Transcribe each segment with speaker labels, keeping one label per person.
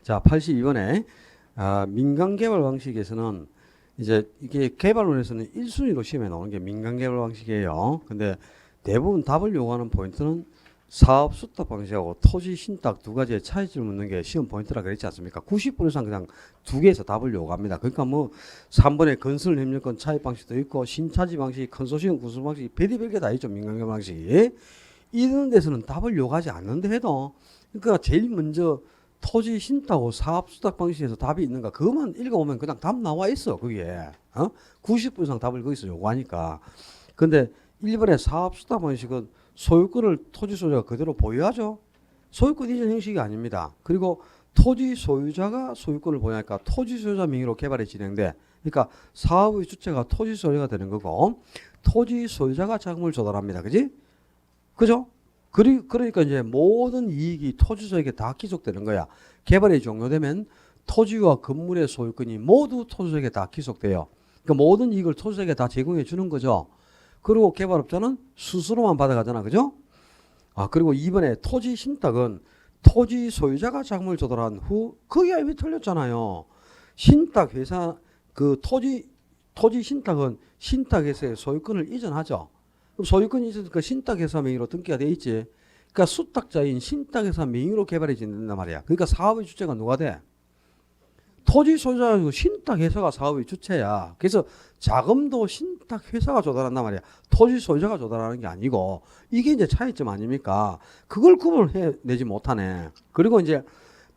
Speaker 1: 자, 82번에 민간 개발 방식에서는 이제 이게 개발론에서는 1순위로 시험에 나오는 게 민간 개발 방식이에요. 근데 대부분 답을 요구하는 포인트는 사업 수탁 방식하고 토지 신탁 두 가지의 차이점을 묻는 게 시험 포인트라 그랬지 않습니까? 90% 이상 그냥 두 개에서 답을 요구합니다. 그러니까 뭐 3번에 건설 협력권 차입 방식도 있고 신차지 방식, 컨소시엄 구성 방식 별의별 게 다 있죠. 민간 개발 방식이. 이런 데서는 답을 요구하지 않는데 해도 그러니까 제일 먼저 토지 신탁하고 사업 수탁 방식에서 답이 있는가 그것만 읽어보면 그냥 답 나와 있어 거기에 90% 이상 답을 거기서 요구하니까. 근데 1번의 사업 수탁 방식은 소유권을 토지 소유자가 그대로 보유하죠. 소유권 이전 형식이 아닙니다. 그리고 토지 소유자가 소유권을 보유하니까 토지 소유자 명의로 개발이 진행돼. 그러니까 사업의 주체가 토지 소유가 되는 거고 토지 소유자가 자금을 조달합니다. 그지? 그죠? 그러니까 이제 모든 이익이 토지소유에게 다 귀속되는 거야. 개발이 종료되면 토지와 건물의 소유권이 모두 토지소유에게 다 귀속돼요. 그러니까 모든 이익을 토지소유에게 다 제공해 주는 거죠. 그리고 개발업자는 스스로만 받아가잖아. 그죠? 그리고 이번에 토지 신탁은 토지 소유자가 자금을 조달한 후, 그게 이미 틀렸잖아요. 신탁 회사, 토지 신탁은 신탁회사의 소유권을 이전하죠. 그럼 소유권이 있으니까 신탁회사 명의로 등기가 돼 있지. 그러니까 수탁자인 신탁회사 명의로 개발이 진행된단 말이야. 그러니까 사업의 주체가 누가 돼? 토지 소유자가 신탁회사가 사업의 주체야. 그래서 자금도 신탁회사가 조달한단 말이야. 토지 소유자가 조달하는 게 아니고. 이게 이제 차이점 아닙니까? 그걸 구분해내지 못하네. 그리고 이제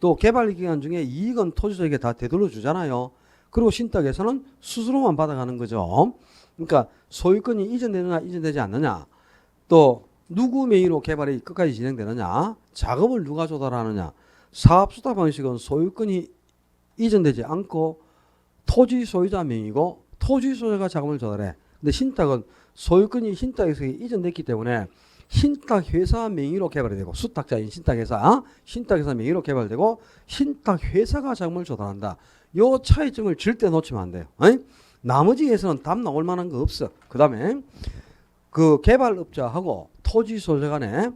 Speaker 1: 또 개발 기간 중에 이익은 토지소유에게 다 되돌려 주잖아요. 그리고 신탁회사는 스스로만 받아가는 거죠. 그러니까 소유권이 이전되느냐 이전되지 않느냐, 또 누구 명의로 개발이 끝까지 진행되느냐, 자금을 누가 조달하느냐. 사업 수탁 방식은 소유권이 이전되지 않고 토지 소유자 명의고 토지 소유자가 자금을 조달해. 근데 신탁은 소유권이 신탁에서 이전됐기 때문에 신탁회사 명의로 개발이 되고 수탁자인 신탁회사 명의로 개발되고 신탁회사가 자금을 조달한다. 요 차이점을 절대 놓치면 안 돼요. 나머지에서는 답 나올 만한 거 없어. 그 다음에 그 개발업자하고 토지 소유자 간에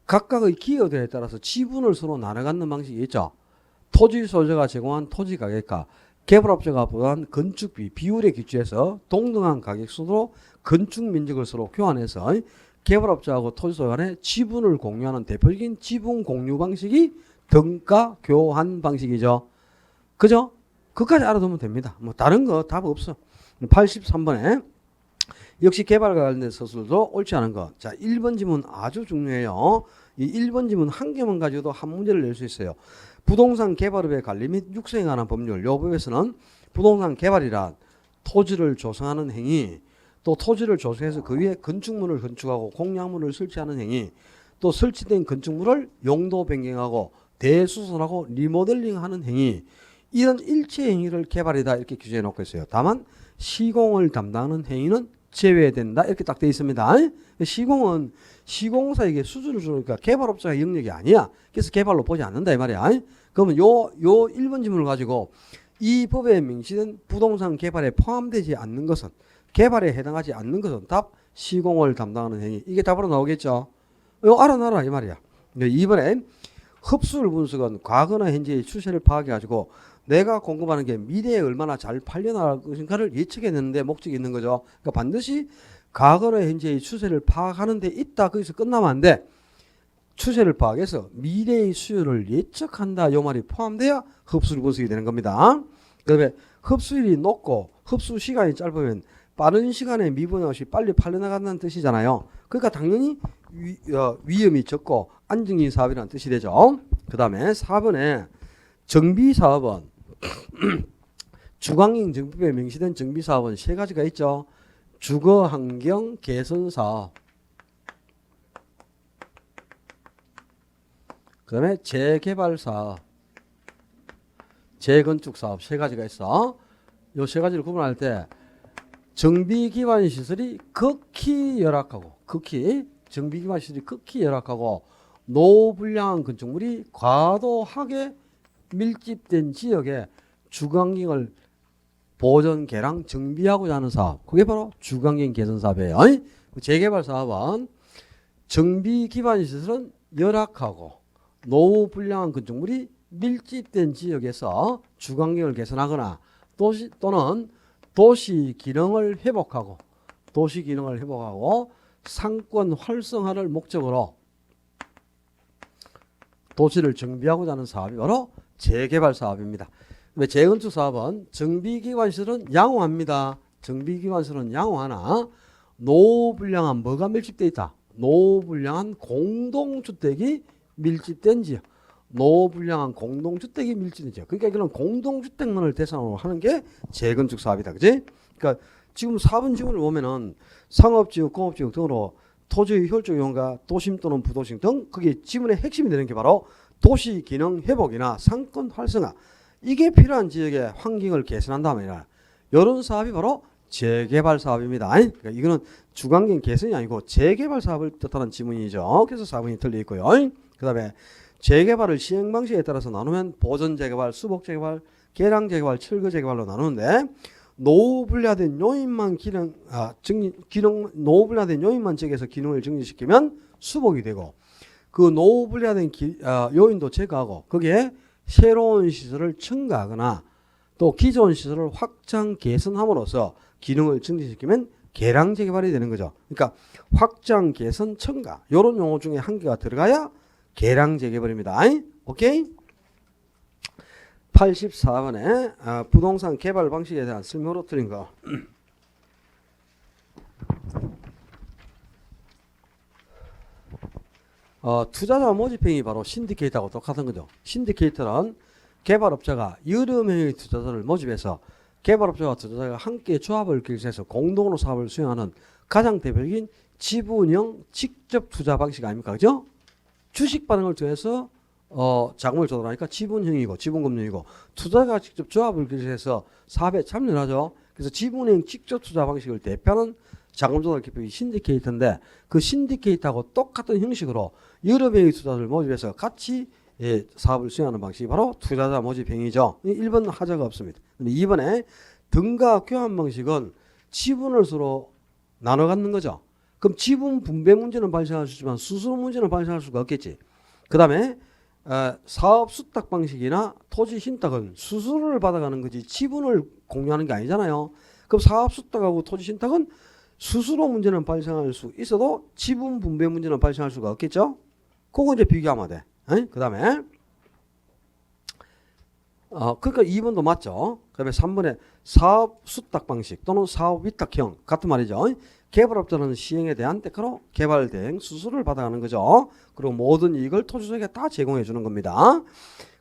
Speaker 1: 각각의 기여도에 따라서 지분을 서로 나눠 갖는 방식이 있죠. 토지 소유자가 제공한 토지 가격과 개발업자가 부과한 건축비 비율에 기초해서 동등한 가격 순으로 건축 면적을 서로 교환해서 개발업자하고 토지 소유자 간에 지분을 공유하는 대표적인 지분 공유 방식이 등가 교환 방식이죠. 그죠? 그까지 알아두면 됩니다. 뭐 다른 거 답 없어. 83번에 역시 개발과 관련된 서술도 옳지 않은 것. 자, 1번 지문 아주 중요해요. 이 1번 지문 한 개만 가지고도 한 문제를 낼 수 있어요. 부동산 개발업의 관리 및 육성에 관한 법률. 요 법에서는 부동산 개발이란 토지를 조성하는 행위, 또 토지를 조성해서 그 위에 건축물을 건축하고 공약물을 설치하는 행위, 또 설치된 건축물을 용도 변경하고 대수선하고 리모델링하는 행위, 이런 일체 행위를 개발이다 이렇게 규정해 놓고 있어요. 다만 시공을 담당하는 행위는 제외된다 이렇게 딱 돼 있습니다. 시공은 시공사에게 수주를 주니까 개발업자의 영역이 아니야. 그래서 개발로 보지 않는다 이 말이야. 그러면 요 1번 지문을 가지고 이 법에 명시된 부동산 개발에 포함되지 않는 것은, 개발에 해당하지 않는 것은 답 시공을 담당하는 행위. 이게 답으로 나오겠죠. 요 알아놔라 이 말이야. 이번에 흡수율 분석은 과거나 현재의 추세를 파악해 가지고 내가 공급하는 게 미래에 얼마나 잘 팔려나갈 것인가를 예측해내는데 목적이 있는 거죠. 그러니까 반드시 과거나 현재의 추세를 파악하는 데 있다. 거기서 끝나면 안 돼. 추세를 파악해서 미래의 수요를 예측한다. 요 말이 포함돼야 흡수율 분석이 되는 겁니다. 그다음에 흡수율이 높고 흡수 시간이 짧으면 빠른 시간에 미분 없이 빨리 팔려나간다는 뜻이잖아요. 그러니까 당연히 위험이 적고 안정적인 사업이라는 뜻이 되죠. 그 다음에 4번에 정비사업은 주관경 정비법에 명시된 정비사업은 세 가지가 있죠. 주거환경 개선사업, 그 다음에 재개발사업, 재건축사업 세 가지가 있어. 요 세 가지를 구분할 때 정비기반 시설이 극히 열악하고 정비기반 시설이 극히 열악하고 노불량한 건축물이 과도하게 밀집된 지역에 주거환경을 보존, 개량, 정비하고자 하는 사업. 그게 바로 주거환경 개선 사업이에요. 재개발 사업은 정비 기반 시설은 열악하고 노후 불량한 건축물이 밀집된 지역에서 주관경을 개선하거나 또는 도시 기능을 회복하고 상권 활성화를 목적으로 도시를 정비하고자 하는 사업이 바로 재개발 사업입니다. 재건축 사업은 정비기관시설은 양호합니다. 정비기관시설은 양호하나 노후불량한 뭐가 밀집되어 있다? 노후불량한 공동주택이 밀집된 지역. 노후불량한 공동주택이 밀집된 지역. 그러니까 이거는 공동주택만을 대상으로 하는 게 재건축 사업이다. 그지? 그러니까 지금 4번 지문을 보면은 상업지역, 공업지역 등으로 토지의 효율적 이용과 도심 또는 부도심 등 그게 지문의 핵심이 되는 게 바로 도시 기능 회복이나 상권 활성화, 이게 필요한 지역의 환경을 개선한다 말이야. 이런 사업이 바로 재개발 사업입니다. 그러니까 이거는 주관경 개선이 아니고 재개발 사업을 뜻하는 지문이죠. 그래서 4번이 틀려 있고요. 그 다음에 재개발을 시행 방식에 따라서 나누면 보전 재개발, 수복 재개발, 개량 재개발, 철거 재개발로 나누는데 노후 분리화된 요인만 노후 분리화된 요인만 제거해서 기능을 정지시키면 수복이 되고, 그 노후 분리화된 요인도 제거하고 거기에 새로운 시설을 첨가하거나 또 기존 시설을 확장 개선함으로써 기능을 증진시키면 개량 재개발이 되는 거죠. 그러니까 확장 개선 첨가 이런 용어 중에 한 개가 들어가야 개량 재개발입니다. 오케이? 84번에 부동산 개발 방식에 대한 설명으로 드린 거. 투자자 모집행위 바로 신디케이터하고 똑같은 거죠. 신디케이터는 개발업자가 여러 명의 투자자를 모집해서 개발업자와 투자자가 함께 조합을 결성해서 공동으로 사업을 수행하는 가장 대표적인 지분형 직접 투자 방식 아닙니까? 그죠? 주식 반응을 통해서 자금을 조달하니까 지분형이고 지분금융이고, 투자자가 직접 조합을 결성해서 사업에 참여를 하죠. 그래서 지분형 직접 투자 방식을 대표하는 자금 조달 기법이 신디케이터인데, 그 신디케이터하고 똑같은 형식으로 여러 명의 투자자를 모집해서 같이 사업을 수행하는 방식이 바로 투자자 모집 행위죠. 1번 하자가 없습니다. 2번에 등가 교환 방식은 지분을 서로 나눠 갖는 거죠. 그럼 지분 분배 문제는 발생할 수 있지만 수수료 문제는 발생할 수가 없겠지. 그 다음에 사업 수탁 방식이나 토지 신탁은 수수료를 받아가는 거지 지분을 공유하는 게 아니잖아요. 그럼 사업 수탁하고 토지 신탁은 수수료 문제는 발생할 수 있어도 지분 분배 문제는 발생할 수가 없겠죠. 그거 이제 비교하면 돼. 그 다음에 그러니까 2번도 맞죠. 그 다음에 3번에 사업 수탁 방식 또는 사업 위탁형 같은 말이죠. 개발업자는 시행에 대한 때가로 개발 대행 수수료를 받아가는 거죠. 그리고 모든 이익을 토지소유자에게 다 제공해 주는 겁니다.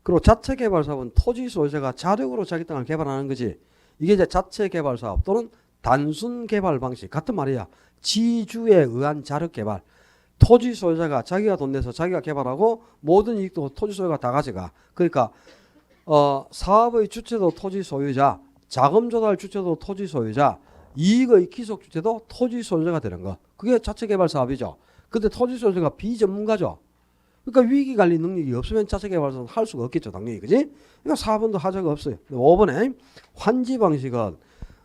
Speaker 1: 그리고 자체 개발 사업은 토지 소유자가 자력으로 자기 땅을 개발하는 거지. 이게 이제 자체 개발 사업 또는 단순 개발 방식 같은 말이야. 지주에 의한 자력 개발. 토지 소유자가 자기가 돈 내서 자기가 개발하고 모든 이익도 토지 소유가 다 가져가. 그러니까 사업의 주체도 토지 소유자, 자금 조달 주체도 토지 소유자, 이익의 기속 주체도 토지 소유자가 되는 거. 그게 자체 개발 사업이죠. 근데 토지 소유자가 비전문가죠. 그러니까 위기 관리 능력이 없으면 자체 개발 사업은 할 수가 없겠죠, 당연히. 그지? 그러니까 4번도 하자가 없어요. 5번에 환지 방식은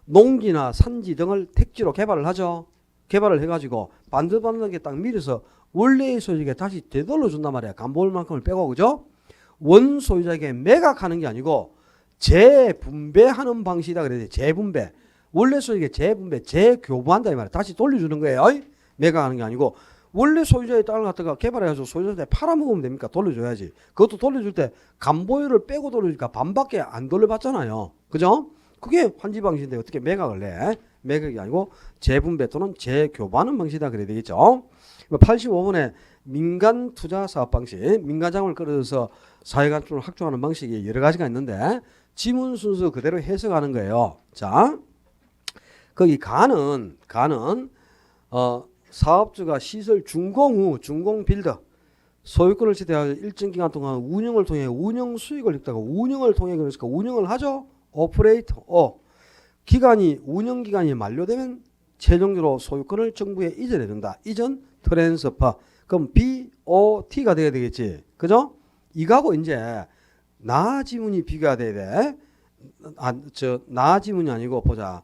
Speaker 1: 농지나 산지 등을 택지로 개발을 하죠. 개발을 해가지고 반듯반듯하게 딱 밀어서 원래의 소유자에게 다시 되돌려 준단 말이야. 간보할 만큼을 빼고. 그죠? 원 소유자에게 매각하는 게 아니고 재분배하는 방식이다 그래야 돼. 재분배. 원래 소유자에게 재분배, 재교부한다 이 말이야. 다시 돌려주는 거예요. 매각하는 게 아니고 원래 소유자의 땅을 갖다가 개발해가지고 소유자한테 팔아먹으면 됩니까? 돌려줘야지. 그것도 돌려줄 때 간보유를 빼고 돌려주니까 반밖에 안 돌려받잖아요. 그죠? 그게 환지 방식인데 어떻게 매각을 해? 매각이 아니고 재분배 또는 재교부하는 방식이다 그래야 되겠죠. 85번에 민간 투자 사업 방식, 민간 자금을 끌어들여서 사회가치를 확충하는 방식이 여러 가지가 있는데 지문 순서 그대로 해석하는 거예요. 자, 거기 가는 사업주가 시설 준공 후 준공 빌더 소유권을 지대하여 일정 기간 동안 운영을 통해 운영 수익을 입다가 운영을 통해 그러니까 운영을 하죠. 오퍼레이터. 기간이 운영 기간이 만료되면 최종적으로 소유권을 정부에 이전해 준다. 이전 트랜스퍼. 그럼 BOT가 돼야 되겠지. 그죠? 이거하고 이제 나 지문이 비교가 돼야 돼. 나 지문이 아니고 보자.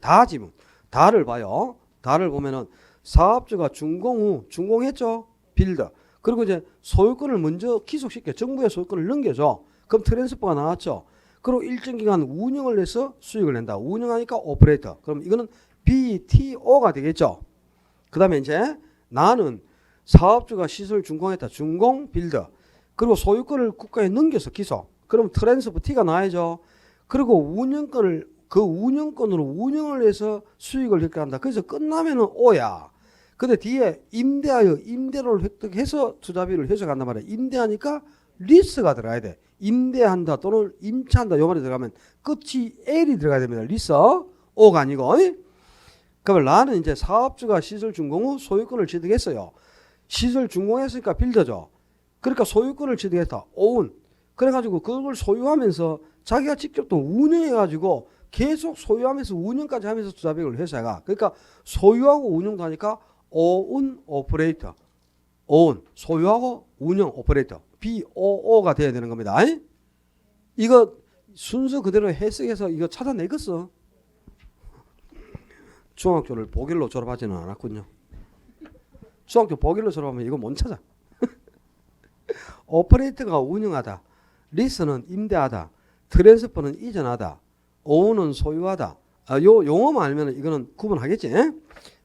Speaker 1: 다 지문. 다를 봐요. 다를 보면은 사업주가 준공 후 준공했죠. 빌더. 그리고 이제 소유권을 먼저 기속시켜 정부의 소유권을 넘겨줘. 그럼 트랜스퍼가 나왔죠. 그리고 일정 기간 운영을 해서 수익을 낸다. 운영하니까 오퍼레이터. 그럼 이거는 BTO가 되겠죠. 그 다음에 이제 나는 사업주가 시설 준공했다. 준공, 빌더. 그리고 소유권을 국가에 넘겨서 기속. 그럼 트랜스퍼 T가 나와야죠. 그리고 운영권을 그 운영권으로 운영을 해서 수익을 획득한다. 그래서 끝나면은 O야. 근데 뒤에 임대하여 임대료를 획득해서 투자비를 해석한단 말이야. 임대하니까 리스가 들어가야 돼. 임대한다 또는 임차한다 요 말이 들어가면 끝이 L이 들어가야 됩니다. 리스 O가 아니고. 그러면 나는 이제 사업주가 시설 준공 후 소유권을 취득했어요. 시설 준공했으니까 빌더죠. 그러니까 소유권을 취득했다. 오운. 그래가지고 그걸 소유하면서 자기가 직접 또 운영해가지고 계속 소유하면서 운영까지 하면서 투자비를 회사가. 그러니까 소유하고 운영도 하니까 오운 오퍼레이터. 오운 소유하고 운영 오퍼레이터. BOO가 돼야 되는 겁니다. 이거 순서 그대로 해석해서 이거 찾아내겠어. 중학교를 보길로 졸업하지는 않았군요. 중학교 보길로 졸업하면 이거 못 찾아. 오퍼레이터가 운영하다. 리스는 임대하다. 트랜스퍼는 이전하다. 오운은 소유하다. 요 용어만 알면 이거는 구분하겠지.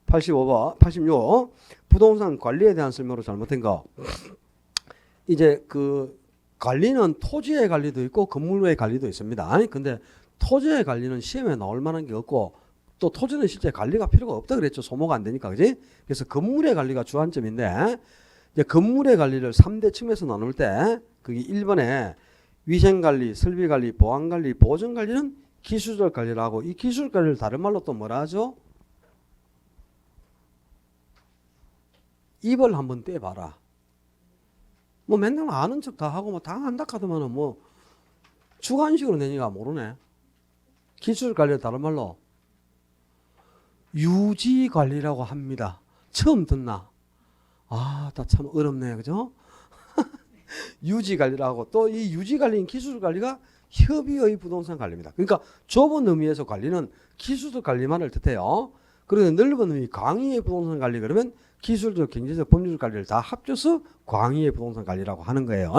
Speaker 1: 85번, 86. 부동산 관리에 대한 설명으로 잘못된 거. 이제 그 관리는 토지의 관리도 있고 건물의 관리도 있습니다. 근데 토지의 관리는 시험에 나올 만한 게 없고 또 토지는 실제 관리가 필요가 없다 그랬죠. 소모가 안 되니까. 그지? 그래서 건물의 관리가 주안점인데 이제 건물의 관리를 3대 층에서 나눌 때 그게 1번에 위생관리, 설비관리, 보안관리, 보존관리는 기술적 관리라고 이 기술적 관리를 다른 말로 또 뭐라 하죠? 입을 한번 떼봐라. 뭐 맨날 아는 척 다 하고 뭐 다 안다 하더만은 뭐 주관식으로 내니까 모르네. 기술 관리를 다른 말로 유지 관리라고 합니다. 처음 듣나? 아, 다 참 어렵네, 그죠? 유지 관리라고 또 이 유지 관리인 기술 관리가 협의의 부동산 관리입니다. 그러니까 좁은 의미에서 관리는 기술적 관리만을 뜻해요. 그런데 넓은 의미 광의의 부동산 관리 그러면 기술적, 경제적, 법률적 관리를 다 합쳐서 광의의 부동산 관리라고 하는 거예요.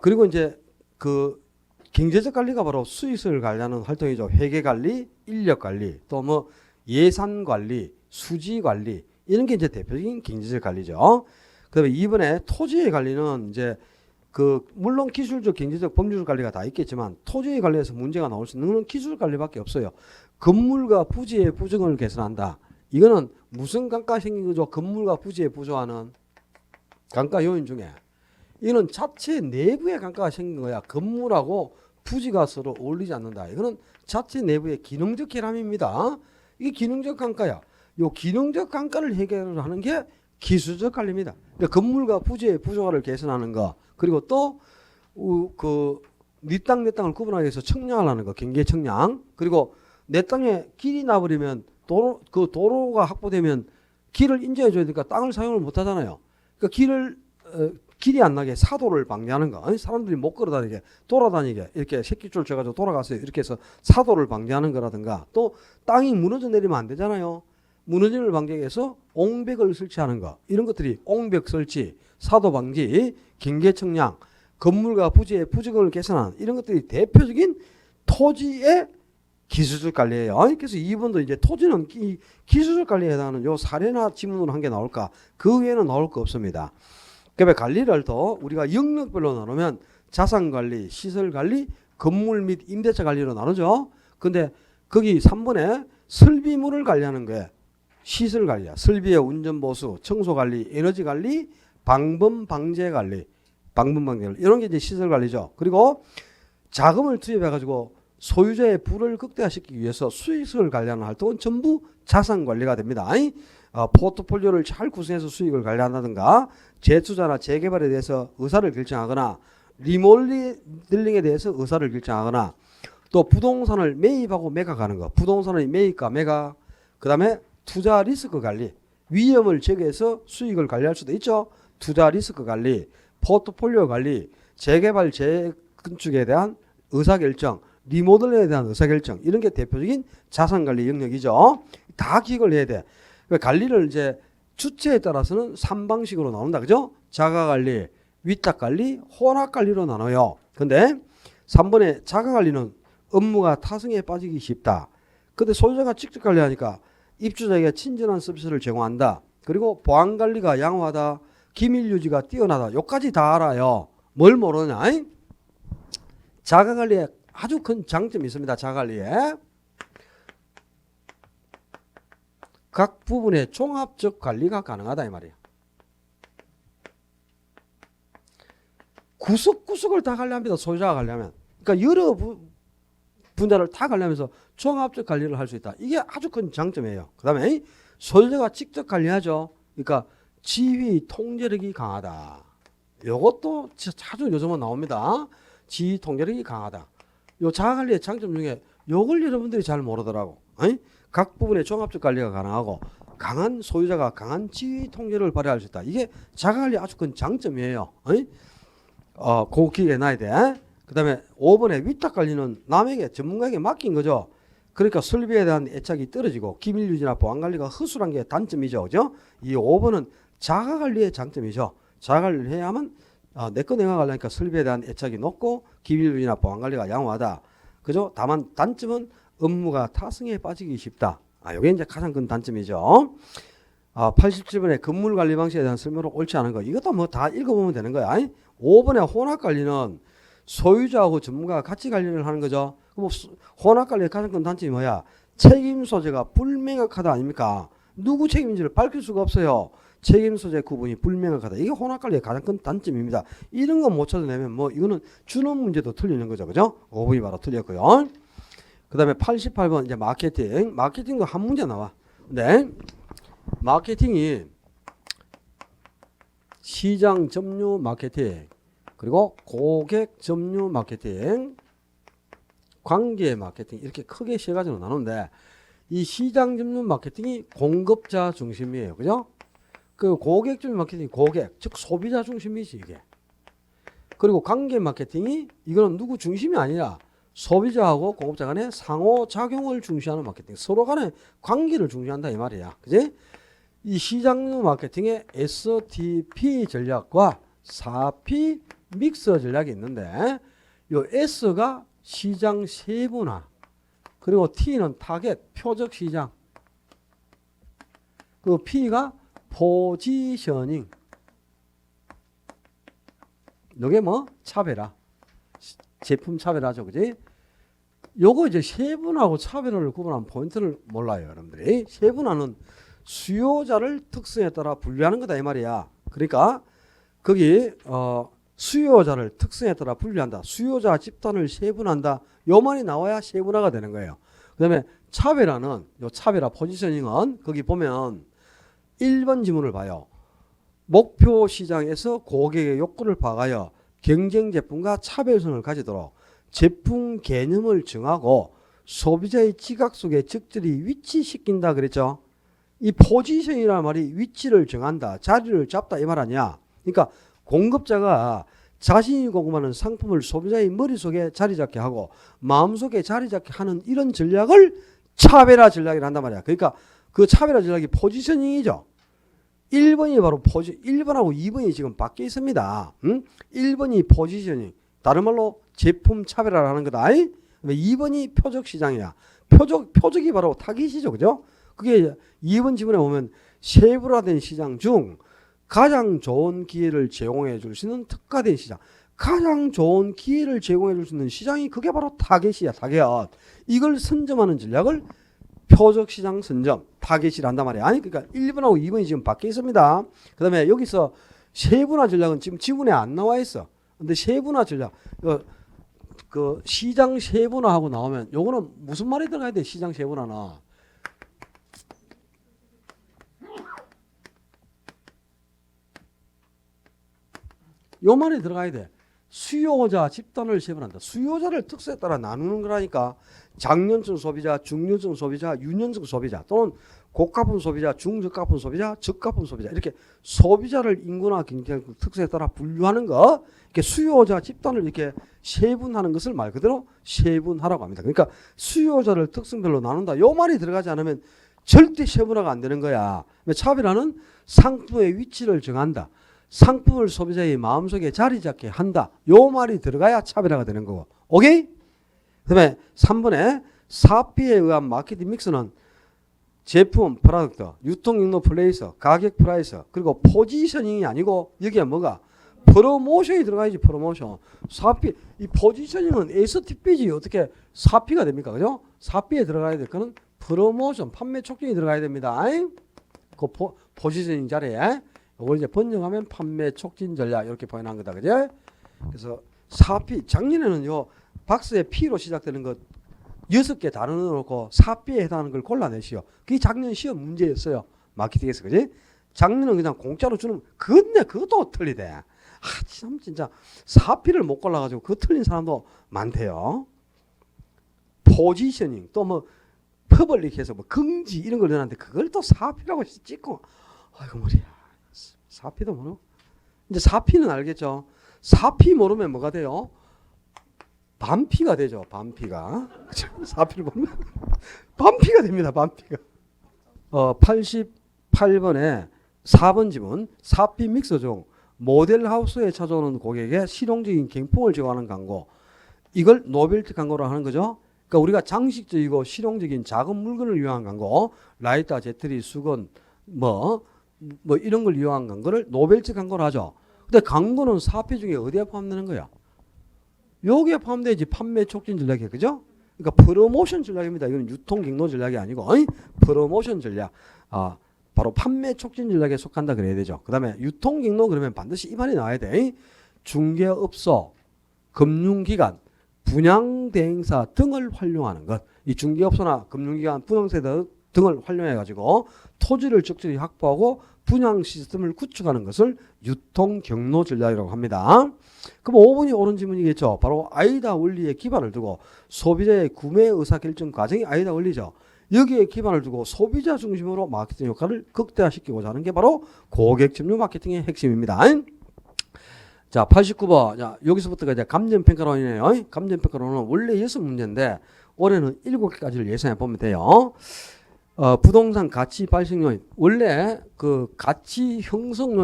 Speaker 1: 그리고 이제 그 경제적 관리가 바로 수익을 관리하는 활동이죠. 회계 관리, 인력 관리, 또 뭐 예산 관리, 수지 관리 이런 게 이제 대표적인 경제적 관리죠. 그다음에 이번에 토지의 관리는 이제 그 물론 기술적, 경제적, 법률적 관리가 다 있겠지만 토지의 관리에서 문제가 나올 수 있는 건 기술 관리밖에 없어요. 건물과 부지의 부정을 개선한다. 이거는 무슨 감가가 생긴 거죠? 건물과 부지의 부조하는 감가 요인 중에 이거는 자체 내부의 감가가 생긴 거야. 건물하고 부지가 서로 어울리지 않는다. 이거는 자체 내부의 기능적 결함입니다. 이게 기능적 감가야. 요 기능적 감가를 해결을 하는 게 기술적 관리입니다. 그러니까 건물과 부지의 부조화를 개선하는 거 그리고 또 네 땅 내 땅을 구분하기 위해서 청량을 하는 거 경계 청량 그리고 내 땅에 길이 나버리면 도로가 확보되면 길을 인정해 줘야 되니까 땅을 사용을 못 하잖아요. 그러니까 길이 안 나게 사도를 방지하는 거. 사람들이 못 걸어다니게 돌아다니게 이렇게 새끼줄 쳐가지고 돌아가세요. 이렇게 해서 사도를 방지하는 거라든가 또 땅이 무너져 내리면 안 되잖아요. 무너짐을 방지하기 위해서 옹벽을 설치하는 거. 이런 것들이 옹벽 설치, 사도 방지, 경계 청량, 건물과 부지의 부정을 개선하는 이런 것들이 대표적인 토지의 기술적 관리예요. 그래서 2번도 이제 토지는 기술적 관리에 해당하는 요 사례나 지문으로 한 개 나올까? 그 외에는 나올 거 없습니다. 그러면 관리를 더 우리가 영역별로 나누면 자산 관리, 시설 관리, 건물 및 임대차 관리로 나누죠. 근데 거기 3번에 설비물을 관리하는 거예요. 시설 관리야. 설비의 운전 보수, 청소 관리, 에너지 관리, 방범 방제 관리, 이런 게 이제 시설 관리죠. 그리고 자금을 투입해 가지고 소유자의 부를 극대화시키기 위해서 수익을 관리하는 활동은 전부 자산 관리가 됩니다. 포트폴리오를 잘 구성해서 수익을 관리한다든가 재투자나 재개발에 대해서 의사를 결정하거나 리모델링에 대해서 의사를 결정하거나 또 부동산을 매입하고 매각하는 거. 부동산의 매입과 매각. 그 다음에 투자 리스크 관리. 위험을 제거해서 수익을 관리할 수도 있죠. 투자 리스크 관리, 포트폴리오 관리, 재개발 재건축에 대한 의사결정, 리모델링에 대한 의사결정 이런 게 대표적인 자산관리 영역이죠. 다 기억을 해야 돼. 관리를 이제 주체에 따라서는 3방식으로 나온다. 그죠? 자가관리, 위탁관리, 혼합관리로 나눠요. 근데 3번에 자가관리는 업무가 타성에 빠지기 쉽다. 근데 소유자가 직접 관리하니까 입주자에게 친절한 서비스를 제공한다. 그리고 보안관리가 양호하다. 기밀유지가 뛰어나다. 요까지 다 알아요. 뭘 모르냐? 자가관리에 아주 큰 장점이 있습니다. 자가관리에. 각 부분의 종합적 관리가 가능하다 이 말이에요. 구석구석을 다 관리합니다. 소유자가 관리하면. 그러니까 여러 분야를 다 관리하면서 종합적 관리를 할 수 있다. 이게 아주 큰 장점이에요. 그 다음에 소유자가 직접 관리하죠. 그러니까 지휘 통제력이 강하다. 이것도 자주 요즘은 나옵니다. 지휘 통제력이 강하다. 요 자가관리의 장점 중에 요걸 여러분들이 잘 모르더라고. 각 부분의 종합적 관리가 가능하고 강한 소유자가 강한 지휘 통제를 발휘할 수 있다. 이게 자가관리 아주 큰 장점이에요. 그거 기억해놔야 돼. 그 다음에 5번에 위탁관리는 남에게 전문가에게 맡긴 거죠. 그러니까 설비에 대한 애착이 떨어지고 기밀유지나 보안관리가 허술한 게 단점이죠. 그죠? 이 5번은 자가관리의 장점이죠. 자가관리를 해야만 내거 내가 관리하니까 설비에 대한 애착이 높고 기밀유지나 보안관리가 양호하다. 그죠? 다만 단점은 업무가 타성에 빠지기 쉽다. 이게 이제 가장 큰 단점이죠. 87번에 건물관리 방식에 대한 설명으로 옳지 않은 거. 이것도 뭐 다 읽어보면 되는 거야. 5번에 혼합관리는 소유자하고 전문가가 같이 관리를 하는 거죠. 그럼 혼합관리의 가장 큰 단점이 뭐야? 책임 소재가 불명확하다 아닙니까? 누구 책임인지를 밝힐 수가 없어요. 책임 소재 구분이 불명확하다. 이게 혼합관리의 가장 큰 단점입니다. 이런 거 못 찾아내면 뭐 이거는 준원 문제도 틀리는 거죠. 그죠? 5번이 바로 틀렸고요. 그 다음에 88번 이제 마케팅. 마케팅도 한 문제 나와. 근데 마케팅이 시장 점유 마케팅, 그리고 고객 점유 마케팅, 관계 마케팅 이렇게 크게 세 가지로 나누는데 이 시장 점유 마케팅이 공급자 중심이에요. 그죠? 그 고객 점유 마케팅이 고객, 즉 소비자 중심이지 이게. 그리고 관계 마케팅이 이거는 누구 중심이 아니라 소비자하고 공급자 간의 상호작용을 중시하는 마케팅. 서로 간의 관계를 중시한다 이 말이야. 그지? 이 시장 마케팅의 STP 전략과 4P 믹서 전략이 있는데 요 S가 시장 세분화, 그리고 T는 타겟 표적 시장, 그 P가 포지셔닝. 요게 뭐 차별화, 제품 차별화죠. 그지? 요거 이제 세분화하고 차별화를 구분하는 포인트를 몰라요, 여러분들이. 세분화는 수요자를 특성에 따라 분류하는 거다 이 말이야. 그러니까 거기 수요자를 특성에 따라 분류한다. 수요자 집단을 세분한다. 요 말이 나와야 세분화가 되는 거예요. 그 다음에 차별화는, 요 차별화 포지셔닝은 거기 보면 1번 지문을 봐요. 목표 시장에서 고객의 욕구를 파악하여 경쟁 제품과 차별성을 가지도록 제품 개념을 정하고 소비자의 지각 속에 적절히 위치시킨다 그랬죠. 이 포지션이라는 말이 위치를 정한다, 자리를 잡다 이 말 아니야. 그러니까 공급자가 자신이 공급하는 상품을 소비자의 머릿속에 자리 잡게 하고 마음속에 자리 잡게 하는 이런 전략을 차별화 전략이라 한단 말이야. 그러니까 그 차별화 전략이 포지셔닝이죠. 1번이 바로 1번하고 2번이 지금 바뀌어 있습니다. 1번이 포지셔닝, 다른 말로 제품 차별화를 하는 거다. 2번이 표적 시장이야. 표적이 바로 타깃이죠. 그죠? 그게 2번 지문에 보면 세분화된 시장 중 가장 좋은 기회를 제공해 줄 수 있는 특화된 시장, 가장 좋은 기회를 제공해 줄 수 있는 시장이 그게 바로 타겟이야. 타겟. 이걸 선점하는 전략을 표적 시장 선점, 타겟이라 한단 말이야. 그러니까 1번하고 2번이 지금 바뀌어 있습니다. 그 다음에 여기서 세분화 전략은 지금 지문에 안 나와 있어. 근데 세분화 전략, 그 시장 세분화하고 나오면 요거는 무슨 말이 들어가야 돼? 시장 세분화는 요 말이 들어가야 돼. 수요자 집단을 세분한다. 수요자를 특성에 따라 나누는 거라니까. 장년층 소비자, 중년층 소비자, 유년층 소비자, 또는 고가품 소비자, 중저가품 소비자, 저가품 소비자, 이렇게 소비자를 인구나 경쟁 특성에 따라 분류하는 거, 이렇게 수요자 집단을 이렇게 세분하는 것을 말 그대로 세분화라고 합니다. 그러니까 수요자를 특성별로 나눈다. 요 말이 들어가지 않으면 절대 세분화가 안 되는 거야. 차별화는 상품의 위치를 정한다. 상품을 소비자의 마음속에 자리 잡게 한다. 요 말이 들어가야 차별화가 되는 거고. 오케이? 그다음에 3번에 사피에 의한 마케팅 믹스는 제품, 프로덕트, 유통경로 플레이스, 가격 프라이스, 그리고 포지셔닝이 아니고 여기에 뭐가? 프로모션이 들어가야지. 프로모션. 사피, 이 포지셔닝은 STP지 어떻게 사피가 됩니까? 그죠? 사피에 들어가야 될 거는 프로모션, 판매 촉진이 들어가야 됩니다. 그 포지셔닝 자리에 이걸 이제 번역하면 판매 촉진 전략 이렇게 표현한 거다. 그죠? 그래서 사피, 작년에는 요 박스에 P로 시작되는 것 6개 단어를 놓고 사피에 해당하는 걸 골라내시오. 그게 작년 시험 문제였어요. 마케팅에서. 그지? 작년은 그냥 공짜로 주는, 근데 그것도 틀리대. 참 진짜 사피를 못 골라가지고 그 틀린 사람도 많대요. 포지셔닝 또 뭐 퍼블릭해서 뭐 긍지 이런 걸 넣었는데 그걸 또 사피라고 찍고, 아이고 머리야. 사피도 모르. 이제 사피는 알겠죠? 사피 모르면 뭐가 돼요? 반피가 되죠. 반피가. 사피를 보면 반피가 됩니다. 반피가. 88번에 4번 지문 사피 믹서 중 모델하우스에 찾아오는 고객의 실용적인 경품을 제공하는 광고. 이걸 노벨티 광고로 하는 거죠. 그러니까 우리가 장식적이고 실용적인 작은 물건을 이용한 광고, 라이터, 제트리, 수건, 뭐 이런 걸 이용한 광고를 노벨티 광고로 하죠. 근데 광고는 사피 중에 어디에 포함되는 거야? 여기에 포함되지. 판매 촉진 전략이에요. 그죠? 그러니까 프로모션 전략입니다. 이건 유통 경로 전략이 아니고 프로모션 전략. 바로 판매 촉진 전략에 속한다 그래야 되죠. 그 다음에 유통 경로 그러면 반드시 이 말이 나와야 돼. 중개업소, 금융기관, 분양대행사 등을 활용하는 것. 이 중개업소나 금융기관, 분양세 등을 활용해 가지고 토지를 적절히 확보하고 분양 시스템을 구축하는 것을 유통 경로 전략이라고 합니다. 그럼 5번이 옳은 질문이겠죠. 바로 아이다 원리에 기반을 두고 소비자의 구매 의사결정 과정이 아이다 원리죠. 여기에 기반을 두고 소비자 중심으로 마케팅 효과를 극대화시키고자 하는 게 바로 고객 점유 마케팅의 핵심입니다. 자, 89번. 자, 여기서부터가 이제 감정평가론이네요. 감정평가론은 원래 6문제인데 올해는 7개까지를 예상해 보면 돼요. 부동산 가치 발생 요인. 원래 그 가치 형성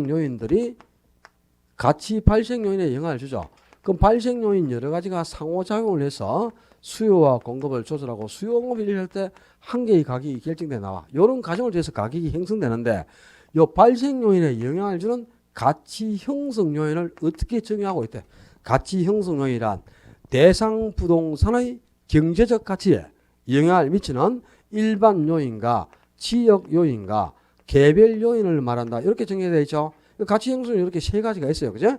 Speaker 1: 요인들이 가치 발생 요인에 영향을 주죠. 그럼 발생 요인 여러 가지가 상호작용을 해서 수요와 공급을 조절하고 수요 공급을 일할 때 한 개의 가격이 결정돼 나와. 이런 과정을 통해서 가격이 형성되는데 이 발생 요인에 영향을 주는 가치 형성 요인을 어떻게 정의하고 있대? 가치 형성 요인이란 대상 부동산의 경제적 가치에 영향을 미치는 일반 요인과 지역 요인과 개별 요인을 말한다. 이렇게 정의되어 있죠. 가치 형성이 이렇게 세 가지가 있어요. 그죠?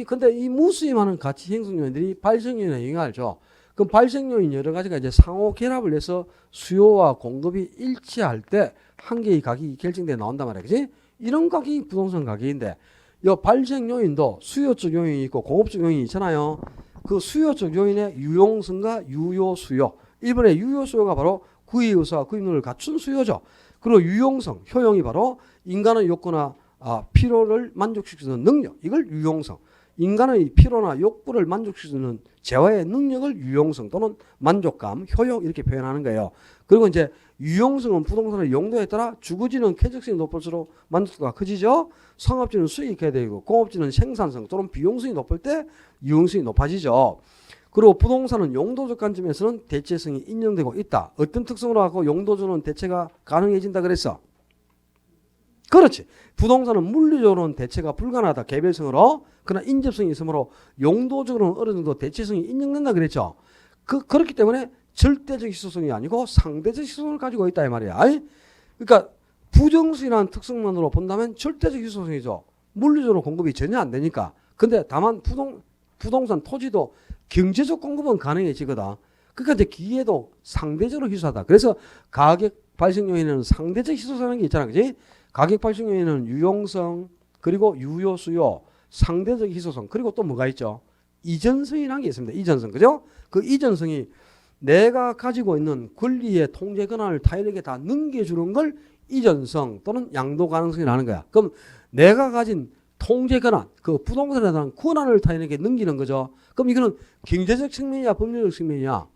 Speaker 1: 근데 이 무수히 많은 가치 형성 요인들이 발생 요인에 영향을 줘. 그럼 발생 요인 여러 가지가 이제 상호 결합을 해서 수요와 공급이 일치할 때 한 개의 가격이 결정돼 나온단 말이야. 그지? 이런 가격이 부동산 가격인데 이 발생 요인도 수요적 요인이 있고 공급적 요인이 있잖아요. 그 수요적 요인의 유용성과 유효 수요. 이번에 유효 수요가 바로 구입 의사와 구입률을 갖춘 수요죠. 그리고 유용성, 효용이 바로 인간의 욕구나 필요를 만족시키는 능력. 이걸 유용성. 인간의 필요나 욕구를 만족시키는 재화의 능력을 유용성 또는 만족감, 효용 이렇게 표현하는 거예요. 그리고 이제 유용성은 부동산의 용도에 따라 주거지는 쾌적성이 높을수록 만족도가 커지죠. 상업지는 수익해야 되고 공업지는 생산성 또는 비용성이 높을 때 유용성이 높아지죠. 그리고 부동산은 용도적 관점에서는 대체성이 인정되고 있다. 어떤 특성으로 갖고 용도적으로는 대체가 가능해진다 그랬어? 그렇지. 부동산은 물리적으로는 대체가 불가능하다. 개별성으로. 그러나 인접성이 있으므로 용도적으로는 어느 정도 대체성이 인정된다 그랬죠. 그렇기 때문에 절대적 희소성이 아니고 상대적 희소성을 가지고 있다 이 말이야. 그러니까 부정수이라는 특성만으로 본다면 절대적 희소성이죠. 물리적으로 공급이 전혀 안 되니까. 근데 다만 부동산 토지도 경제적 공급은 가능해지거든. 그러니까 이제 기회도 상대적으로 희소하다. 그래서 가격 발생 요인에는 상대적 희소성이라는 게 있잖아. 그지? 가격 발생 요인은 유용성, 그리고 유효 수요, 상대적 희소성, 그리고 또 뭐가 있죠? 이전성이라는 게 있습니다. 이전성. 그죠? 그 이전성이 내가 가지고 있는 권리의 통제 권한을 타인에게 다 넘겨주는 걸 이전성 또는 양도 가능성이라는 거야. 그럼 내가 가진 통제 권한, 그 부동산에 대한 권한을 타인에게 넘기는 거죠. 그럼 이거는 경제적 측면이야, 법률적 측면이야?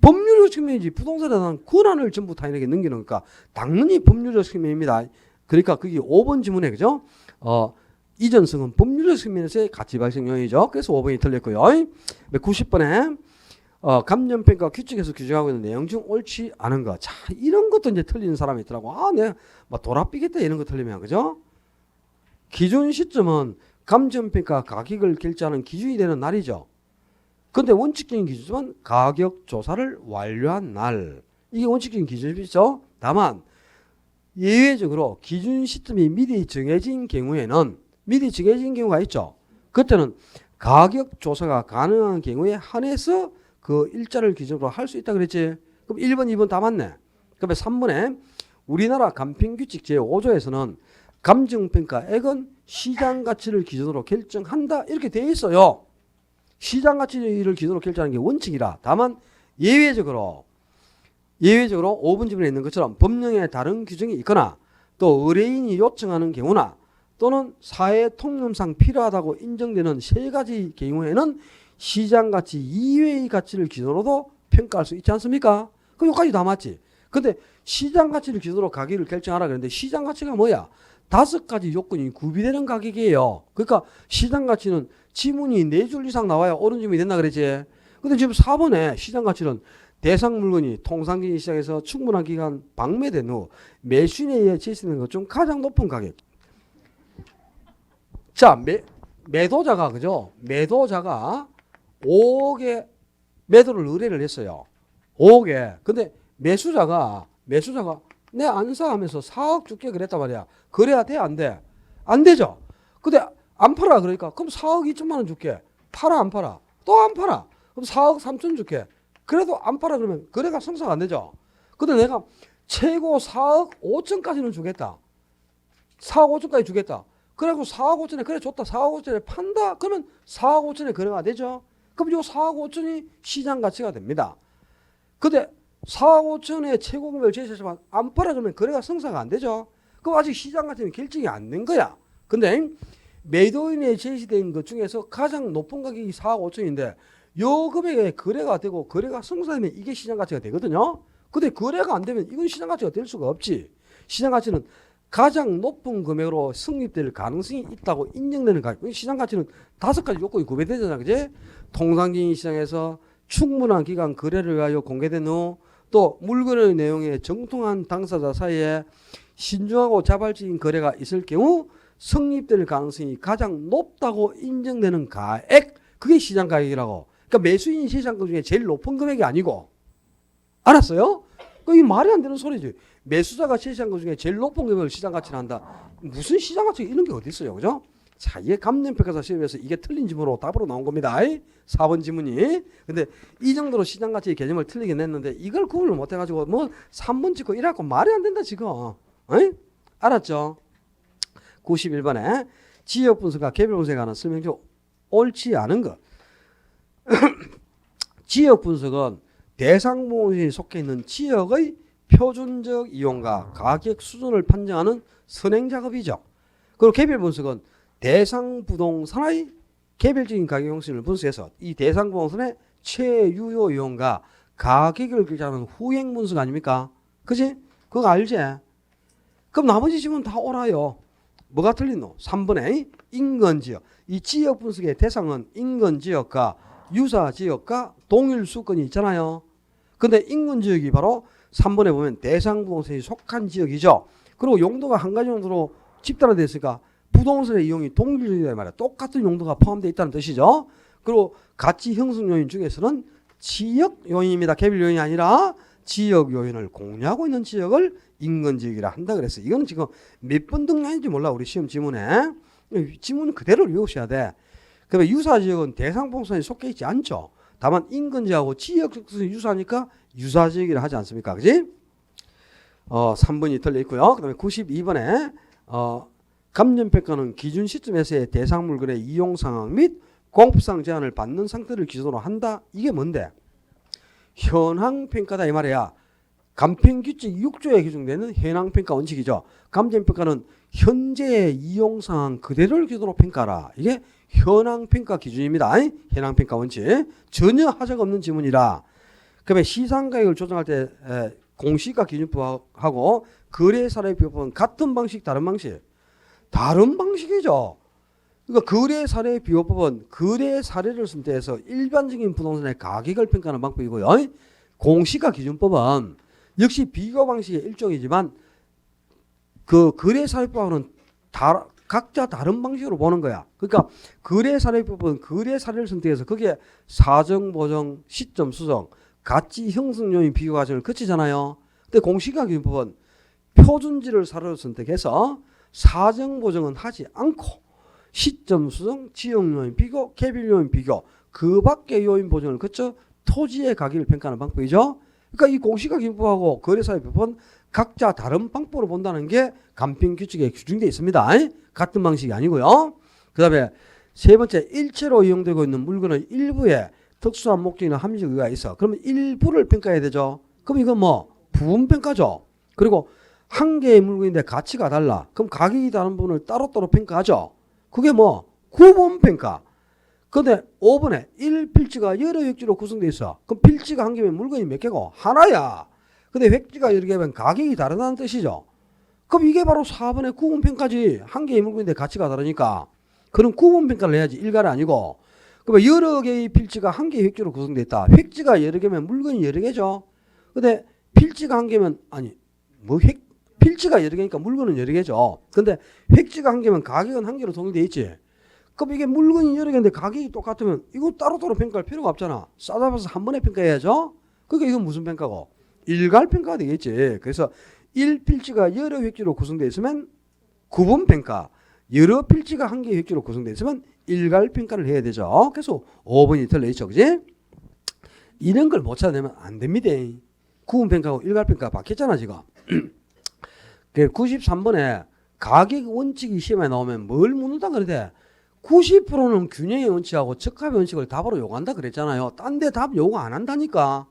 Speaker 1: 법률적 측면이지 부동산에 대한 권한을 전부 타인에게 넘기는 거니까 당연히 법률적 측면입니다. 그러니까 그게 5번 지문에 그죠? 이전성은 법률적 측면에서의 가치 발생 요인이죠. 그래서 5번이 틀렸고요. 90번에 감정평가 규칙에서 규정하고 있는 내용 중 옳지 않은 것. 자, 이런 것도 이제 틀리는 사람이 있더라고. 내가 막 돌아삐겠다 이런 거 틀리면 그죠? 기준 시점은 감정평가 가격을 결정하는 기준이 되는 날이죠. 근데 원칙적인 기준은 가격 조사를 완료한 날. 이게 원칙적인 기준이죠. 다만 예외적으로 기준 시점이 미리 정해진 경우에는 미리 정해진 경우가 있죠. 그때는 가격 조사가 가능한 경우에 한해서 그 일자를 기준으로 할 수 있다 그랬지. 그럼 1번, 2번 다 맞네. 그다음에 3번에 우리나라 감평규칙 제5조에서는 감정평가액은 시장가치를 기준으로 결정한다 이렇게 되어 있어요. 시장가치를 기준으로 결정하는 게 원칙이라. 다만 예외적으로 5번 지문에 있는 것처럼 법령에 다른 규정이 있거나 또 의뢰인이 요청하는 경우나 또는 사회 통념상 필요하다고 인정되는 세 가지 경우에는 시장가치 이외의 가치를 기준으로도 평가할 수 있지 않습니까? 그럼 여기까지 다 맞지. 근데 시장가치를 기준으로 가격을 결정하라 그랬는데 시장가치가 뭐야? 5가지 요건이 구비되는 가격이에요. 그러니까 시장가치는 지문이 4줄 이상 나와야 옳은 지문이 된다 그랬지. 근데 지금 4번에 시장가치는 대상 물건이 통상기준 시장에서 충분한 기간 방매된 후 매수인에 의해 제시되는 것 중 가장 높은 가격. 자, 매도자가 그죠? 매도자가 5억에 매도를 의뢰를 했어요. 5억에. 근데 매수자가 내 안 사 하면서 4억 줄게 그랬단 말이야. 그래야 돼? 안 돼? 안 되죠. 근데 안 팔아 그러니까 그럼 4억 2천만 원 줄게. 팔아 안 팔아? 또 안 팔아. 그럼 4억 3천 줄게. 그래도 안 팔아 그러면 거래가 성사가 안 되죠. 근데 내가 최고 4억 5천까지는 주겠다. 4억 5천까지 주겠다. 그래갖고 4억 5천에 그래 줬다. 4억 5천에 판다. 그러면 4억 5천에 거래가 되죠. 그럼 요 4억 5천이 시장 가치가 됩니다. 근데 4억 5천에 최고 금액을 제시하지만 안 팔아 그러면 거래가 성사가 안 되죠. 그럼 아직 시장 가치는 결정이 안 된 거야. 근데 매도인에 제시된 것 중에서 가장 높은 가격이 4억 5천인데 요 금액에 거래가 되고 거래가 성사되면 이게 시장 가치가 되거든요. 근데 거래가 안 되면 이건 시장 가치가 될 수가 없지. 시장 가치는 가장 높은 금액으로 성립될 가능성이 있다고 인정되는 가격. 시장 가치는 5가지 요건이 구비되잖아. 그지? 통상기준 시장에서 충분한 기간 거래를 위하여 공개된 후 또 물건의 내용에 정통한 당사자 사이에 신중하고 자발적인 거래가 있을 경우 성립될 가능성이 가장 높다고 인정되는 가액. 그게 시장 가격이라고. 그러니까 매수인이 시장 가격 중에 제일 높은 금액이 아니고. 알았어요? 이 말이 안 되는 소리지. 매수자가 제시한 것 중에 제일 높은 금액을 시장 가치를 한다. 무슨 시장 가치가 이런 게 어디 있어요, 그죠? 자, 이게 감정평가사 시험에서 이게 틀린 지문으로 답으로 나온 겁니다. 4번 지문이. 근데 이 정도로 시장 가치의 개념을 틀리긴 했는데 이걸 구분을 못 해가지고 뭐 3번 찍고 이래갖고 말이 안 된다 지금. 알았죠? 91번에 지역 분석과 개별 분석에 관한 설명 중 옳지 않은 것. 지역 분석은 대상 부분이 속해 있는 지역의 표준적 이용과 가격 수준을 판정하는 선행 작업이죠. 그리고 개별 분석은 대상 부동산의 개별적인 가격 형식을 분석해서 이 대상 부동산의 최유효 이용과 가격을 결정하는 후행 분석 아닙니까? 그지? 그거 알지? 그럼 나머지 지문 다 옳아요. 뭐가 틀린노? 3번에 인근지역. 이 지역 분석의 대상은 인근지역과 유사지역과 동일 수권이 있잖아요. 근데 인근지역이 바로 3번에 보면 대상 부동산이 속한 지역이죠. 그리고 용도가 한 가지 용도로 집단화되어 있으니까 부동산의 이용이 동일이란 말이야. 똑같은 용도가 포함되어 있다는 뜻이죠. 그리고 가치 형성 요인 중에서는 지역 요인입니다. 개별 요인이 아니라 지역 요인을 공유하고 있는 지역을 인근지역이라 한다 그랬어요. 이건 지금 몇 번 등록했는지 몰라. 우리 시험 지문에. 지문 그대로 외우셔야 돼. 그러면 유사지역은 대상 부동산이 속해 있지 않죠. 다만 인근지하고 지역 유사하니까 유사지역이라 하지 않습니까? 그지? 3번이 틀려 있고요. 그 다음에 92번에 감정평가는 기준 시점에서의 대상 물건의 이용 상황 및 공급상 제한을 받는 상태를 기준으로 한다. 이게 뭔데? 현황평가다 이 말이야. 감평규칙 6조에 규정되는 현황평가 원칙이죠. 감정평가는 현재의 이용 상황 그대로를 기준으로 평가하라. 이게 현황평가 기준입니다. 현황평가 원칙. 전혀 하자가 없는 지문이라. 그다음에 시상가격을 조정할 때 공시가 기준법하고 거래사례비법은 같은 방식, 다른 방식? 다른 방식이죠. 그러니까 거래사례비법은 거래사례를 선택해서 일반적인 부동산의 가격을 평가하는 방법이고요. 공시가 기준법은 역시 비교 방식의 일종이지만 그 거래사례법하고는 각자 다른 방식으로 보는 거야. 그러니까 거래사례법은 거래사례를 선택해서 거기에 사정, 보정, 시점 수정, 가치 형성 요인 비교 과정을 거치잖아요. 근데 공시가 기준법은 표준지를 사례로 선택해서 사정, 보정은 하지 않고 시점 수정, 지역 요인 비교, 개별 요인 비교, 그 밖의 요인 보정을 거쳐 토지의 가격을 평가하는 방법이죠. 그러니까 이 공시가 기준법하고 거래사례법은 각자 다른 방법으로 본다는 게 간평규칙에 규정되어 있습니다. 같은 방식이 아니고요. 그 다음에 세 번째, 일체로 이용되고 있는 물건의 일부에 특수한 목적이나 합리적 의의가 있어. 그러면 일부를 평가해야 되죠. 그럼 이건 뭐 부분평가죠. 그리고 한 개의 물건인데 가치가 달라. 그럼 가격이 다른 부분을 따로따로 평가하죠. 그게 뭐 구분평가. 근데 5번에 1필지가 여러 획지로 구성되어 있어. 그럼 필지가 한 개면 물건이 몇 개고? 하나야. 근데 획지가 여러 개면 가격이 다르다는 뜻이죠. 그럼 이게 바로 4번의 구분평가지. 한 개의 물건인데 가치가 다르니까. 그럼 구분평가를 해야지. 일가는 아니고. 그러면 여러 개의 필지가 한 개의 획지로 구성되어 있다. 획지가 여러 개면 물건이 여러 개죠. 근데 필지가 한 개면 필지가 여러 개니까 물건은 여러 개죠. 근데 획지가 한 개면 가격은 한 개로 동일되어 있지. 그럼 이게 물건이 여러 개인데 가격이 똑같으면 이거 따로따로 평가할 필요가 없잖아. 싸잡아서 한 번에 평가해야죠. 그러니까 이건 무슨 평가고? 일괄평가가 되겠지. 그래서 1필지가 여러 획지로 구성되어 있으면 구분평가, 여러 필지가 한 개의 획지로 구성되어 있으면 일괄평가를 해야 되죠. 그래서 5번이 틀려있죠. 그지? 이런 걸 못 찾아내면 안 됩니다. 구분평가하고 일괄평가가 바뀌었잖아 지금. 93번에 가격 원칙이 시험에 나오면 뭘 묻는다 그러대? 90%는 균형의 원칙하고 적합의 원칙을 답으로 요구한다 그랬잖아요. 딴 데 답 요구 안 한다니까.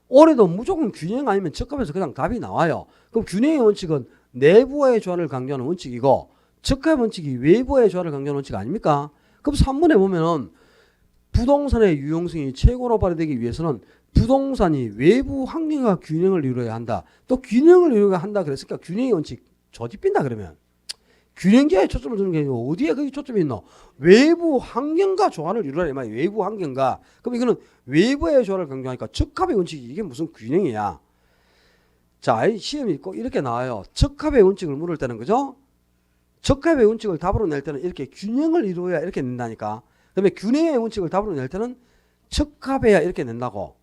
Speaker 1: 올해도 무조건 균형 아니면 적합에서 그냥 답이 나와요. 그럼 균형의 원칙은 내부와의 조화를 강조하는 원칙이고 적합의 원칙이 외부와의 조화를 강조하는 원칙 아닙니까? 그럼 3번에 보면은 부동산의 유용성이 최고로 발휘되기 위해서는 부동산이 외부 환경과 균형을 이루어야 한다. 또 균형을 이루어야 한다 그랬으니까 균형의 원칙 조집빈다 그러면. 균형계에 초점을 두는 게 아니고 어디에 거기 초점이 있노? 외부 환경과 조화를 이루어야 말 외부 환경과. 그럼 이거는 외부의 조화를 강조하니까 적합의 원칙이 이게 무슨 균형이야? 자, 시험이 꼭 이렇게 나와요. 적합의 원칙을 물을 때는 그죠? 적합의 원칙을 답으로 낼 때는 이렇게 균형을 이루어야 이렇게 낸다니까. 그다음에 균형의 원칙을 답으로 낼 때는 적합해야 이렇게 낸다고.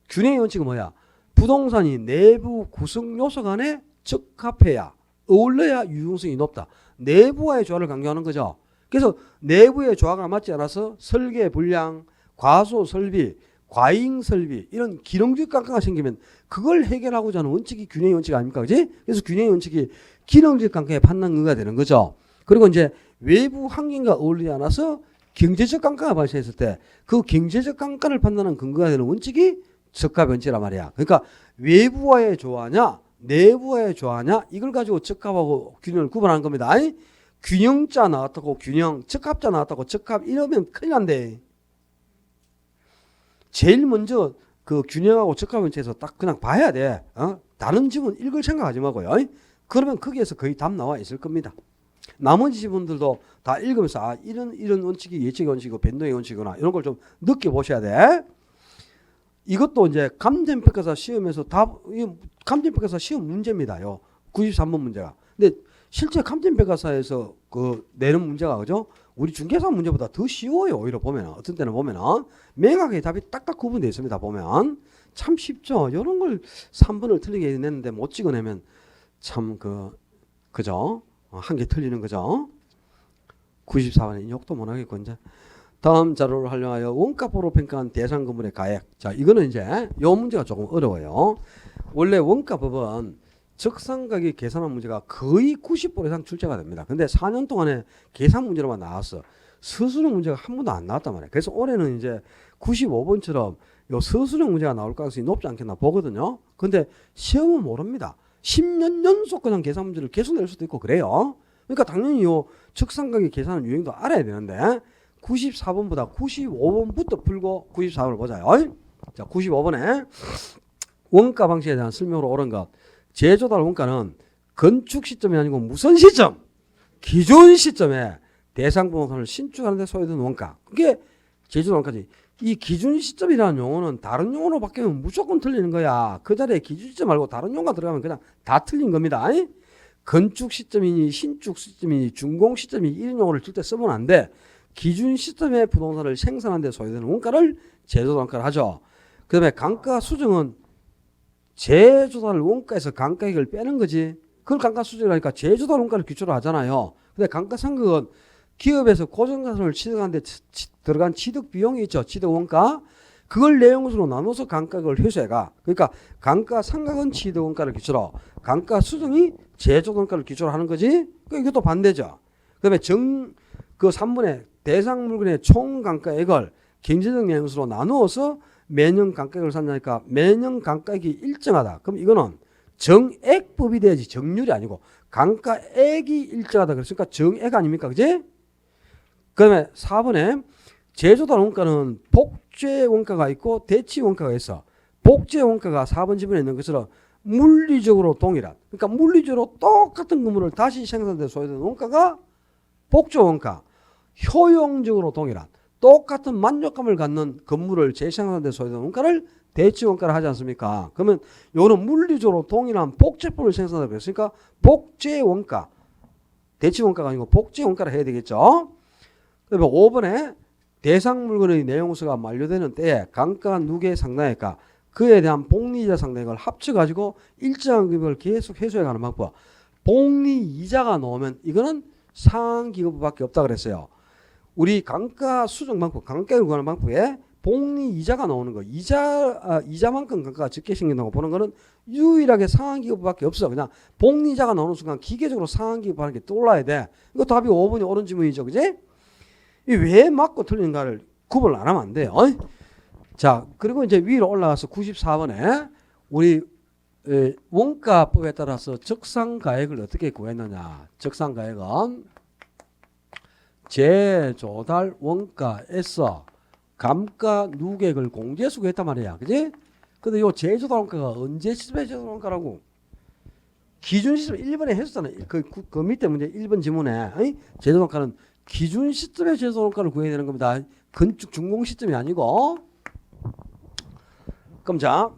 Speaker 1: 균형의 원칙은 뭐야? 부동산이 내부 구성 요소 간에 적합해야, 어울려야 유용성이 높다. 내부와의 조화를 강조하는 거죠. 그래서 내부의 조화가 맞지 않아서 설계 불량, 과소 설비, 과잉 설비 이런 기능적 감가가 생기면 그걸 해결하고자 하는 원칙이 균형의 원칙 아닙니까? 그지? 그래서 균형의 원칙이 기능적 감가의 판단근거가 되는 거죠. 그리고 이제 외부 환경과 어울리지 않아서 경제적 감가가 발생했을 때 그 경제적 감가를 판단하는 근거가 되는 원칙이 적합의 원칙이란 말이야. 그러니까 외부와의 조화냐 내부와의 조화냐 이걸 가지고 적합하고 균형을 구분하는 겁니다. 아니? 균형자 나왔다고 균형, 적합자 나왔다고 적합 이러면 큰일 난대. 제일 먼저 그 균형하고 적합 원칙에서 딱 그냥 봐야 돼. 다른 지문 읽을 생각하지 말고요. 그러면 거기에서 거의 답 나와 있을 겁니다. 나머지 지문들도 다 읽으면서 이런 원칙이 예측의 원칙이고 변동의 원칙이구나 이런 걸 좀 느껴보셔야 돼. 이것도 이제 감정평가사 시험에서 감정평가사 시험 문제입니다요. 93번 문제가. 근데 실제 감정평가사에서 그 내는 문제가 그죠? 우리 중개사 문제보다 더 쉬워요. 오히려 보면 어떤 때는 보면 명확하게 답이 딱딱 구분되어 있습니다. 보면 참 쉽죠. 이런 걸 3번을 틀리게 냈는데 못 찍어내면 참 그죠? 한 개 틀리는 거죠. 94번에 욕도 못 하겠고 이제. 다음 자료를 활용하여 원가보로 평가한 대상 건물의 가액. 자, 이거는 이제 요 문제가 조금 어려워요. 원래 원가법은 적상가격 계산한 문제가 거의 90% 이상 출제가 됩니다. 근데 4년 동안에 계산 문제로만 나왔어. 서술형 문제가 한 번도 안 나왔단 말이에요. 그래서 올해는 이제 95번처럼 요 서술형 문제가 나올 가능성이 높지 않겠나 보거든요. 근데 시험은 모릅니다. 10년 연속 그냥 계산 문제를 계속 낼 수도 있고 그래요. 그러니까 당연히 요 적상가격 계산은 유형도 알아야 되는데 94번보다 95번부터 풀고 94번을 보자요. 자, 95번에 원가 방식에 대한 설명으로 옳은 것. 제조달 원가는 건축 시점이 아니고 무슨 시점? 기준 시점에 대상 부동산을 신축하는 데 소요되는 원가. 그게 제조달 원가지. 이 기준 시점이라는 용어는 다른 용어로 바뀌면 무조건 틀리는 거야. 그 자리에 기준 시점 말고 다른 용어가 들어가면 그냥 다 틀린 겁니다. 건축 시점이니 신축 시점이니 준공 시점이니 이런 용어를 절대 쓰면 안 돼. 기준 시점에 부동산을 생산하는 데 소요되는 원가를 제조달 원가를 하죠. 그 다음에 감가 수정은 제조달 원가에서 감가액을 빼는 거지. 그걸 감가 수정이라니까 제조달 원가를 기초로 하잖아요. 근데 감가상각은 기업에서 고정자산을 취득하는데 들어간 취득 비용이 있죠. 취득 원가. 그걸 내용수로 나눠서 감가액을 회수해가. 그러니까 감가상각은 취득 원가를 기초로, 감가 수정이 제조달 원가를 기초로 하는 거지. 이것도 반대죠. 그다음에 그 3분의 대상 물건의 총 감가액을 경제적 내용수로 나누어서 매년 감가액을 산다니까 매년 감가액이 일정하다. 그럼 이거는 정액법이 돼야지 정률이 아니고 감가액이 일정하다. 그랬으니까 정액 아닙니까? 그지? 그 다음에 4번에 제조달 원가는 복제 원가가 있고 대치 원가가 있어. 복제 원가가 4번 지문에 있는 것처럼 물리적으로 동일한, 그러니까 물리적으로 똑같은 건물을 다시 생산하는 데 소요되는 원가가 복제 원가. 효용적으로 동일한 똑같은 만족감을 갖는 건물을 재생산하는 데 소요되는 원가를 대치 원가를 하지 않습니까? 그러면 요거는 물리적으로 동일한 복제품을 생산하다 그랬으니까 복제 원가, 대치 원가가 아니고 복제 원가를 해야 되겠죠. 그다음에 5번에 대상 물건의 내용수가 만료되는 때에 감가 누계 상당액과 그에 대한 복리이자 상당액을 합쳐가지고 일정한 금액을 계속 회수해가는 방법. 복리이자가 나오면 이거는 상환기금밖에 없다 그랬어요. 우리 감가 수정 방법, 감가액을 구하는 방법에 복리이자가 나오는 거, 이자만큼 감가가 적게 생긴다고 보는 거는 유일하게 상환기금밖에 없어. 그냥 복리이자가 나오는 순간 기계적으로 상환기금하는 게 떠올라야 돼. 이거 답이 5번이 옳은 지문이죠, 그지? 왜 맞고 틀린가를 구분을 안 하면 안 돼요. 자, 그리고 이제 위로 올라가서 94번에 우리 원가법에 따라서 적상가액을 어떻게 구했느냐. 적상가액은 제조달 원가에서 감가 누계액을 공제수고 했단 말이야. 그지? 근데 요 제조달 원가가 언제 시점에 제조달 원가라고? 기준 시점 1번에 했었잖아. 그 밑에 문제 1번 지문에 제조달 원가는 기준 시점에 제조달 원가를 구해야 되는 겁니다. 건축 준공 시점이 아니고. 그럼 자,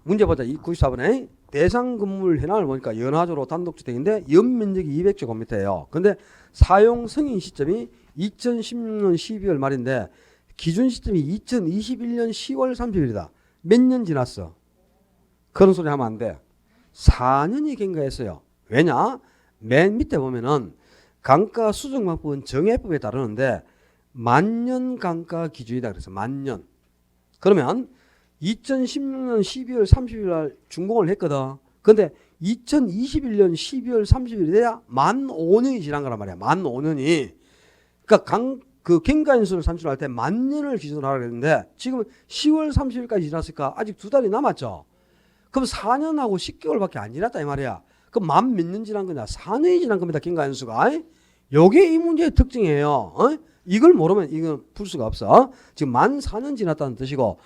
Speaker 1: 문제 보자. 94번에 대상 건물 현황을 보니까 연화조로 단독주택인데 연면적이 200제곱미터예요. 근데 사용 승인 시점이 2016년 12월 말인데 기준 시점이 2021년 10월 30일이다. 몇 년 지났어? 그런 소리 하면 안 돼. 4년이 경과했어요. 왜냐? 맨 밑에 보면은 감가 수정 방법은 정해법에 따르는데 만년 감가 기준이다. 그래서 만년. 그러면 2016년 12월 30일 날 준공을 했거든. 근데 2021년 12월 30일이 돼야 만 5년이 지난 거란 말이야. 만 5년이. 그러니까 그 경과인수를 산출할 때 만 년을 기준으로 하라 그랬는데 지금 10월 30일까지 지났으니까 아직 2달이 남았죠. 그럼 4년하고 10개월밖에 안 지났다 이 말이야. 그럼 만 몇 년 지난 거냐? 4년이 지난 겁니다. 경과인수가. 요게 이 문제의 특징이에요. 이걸 모르면 이건 풀 수가 없어. 지금 만 4년 지났다는 뜻이고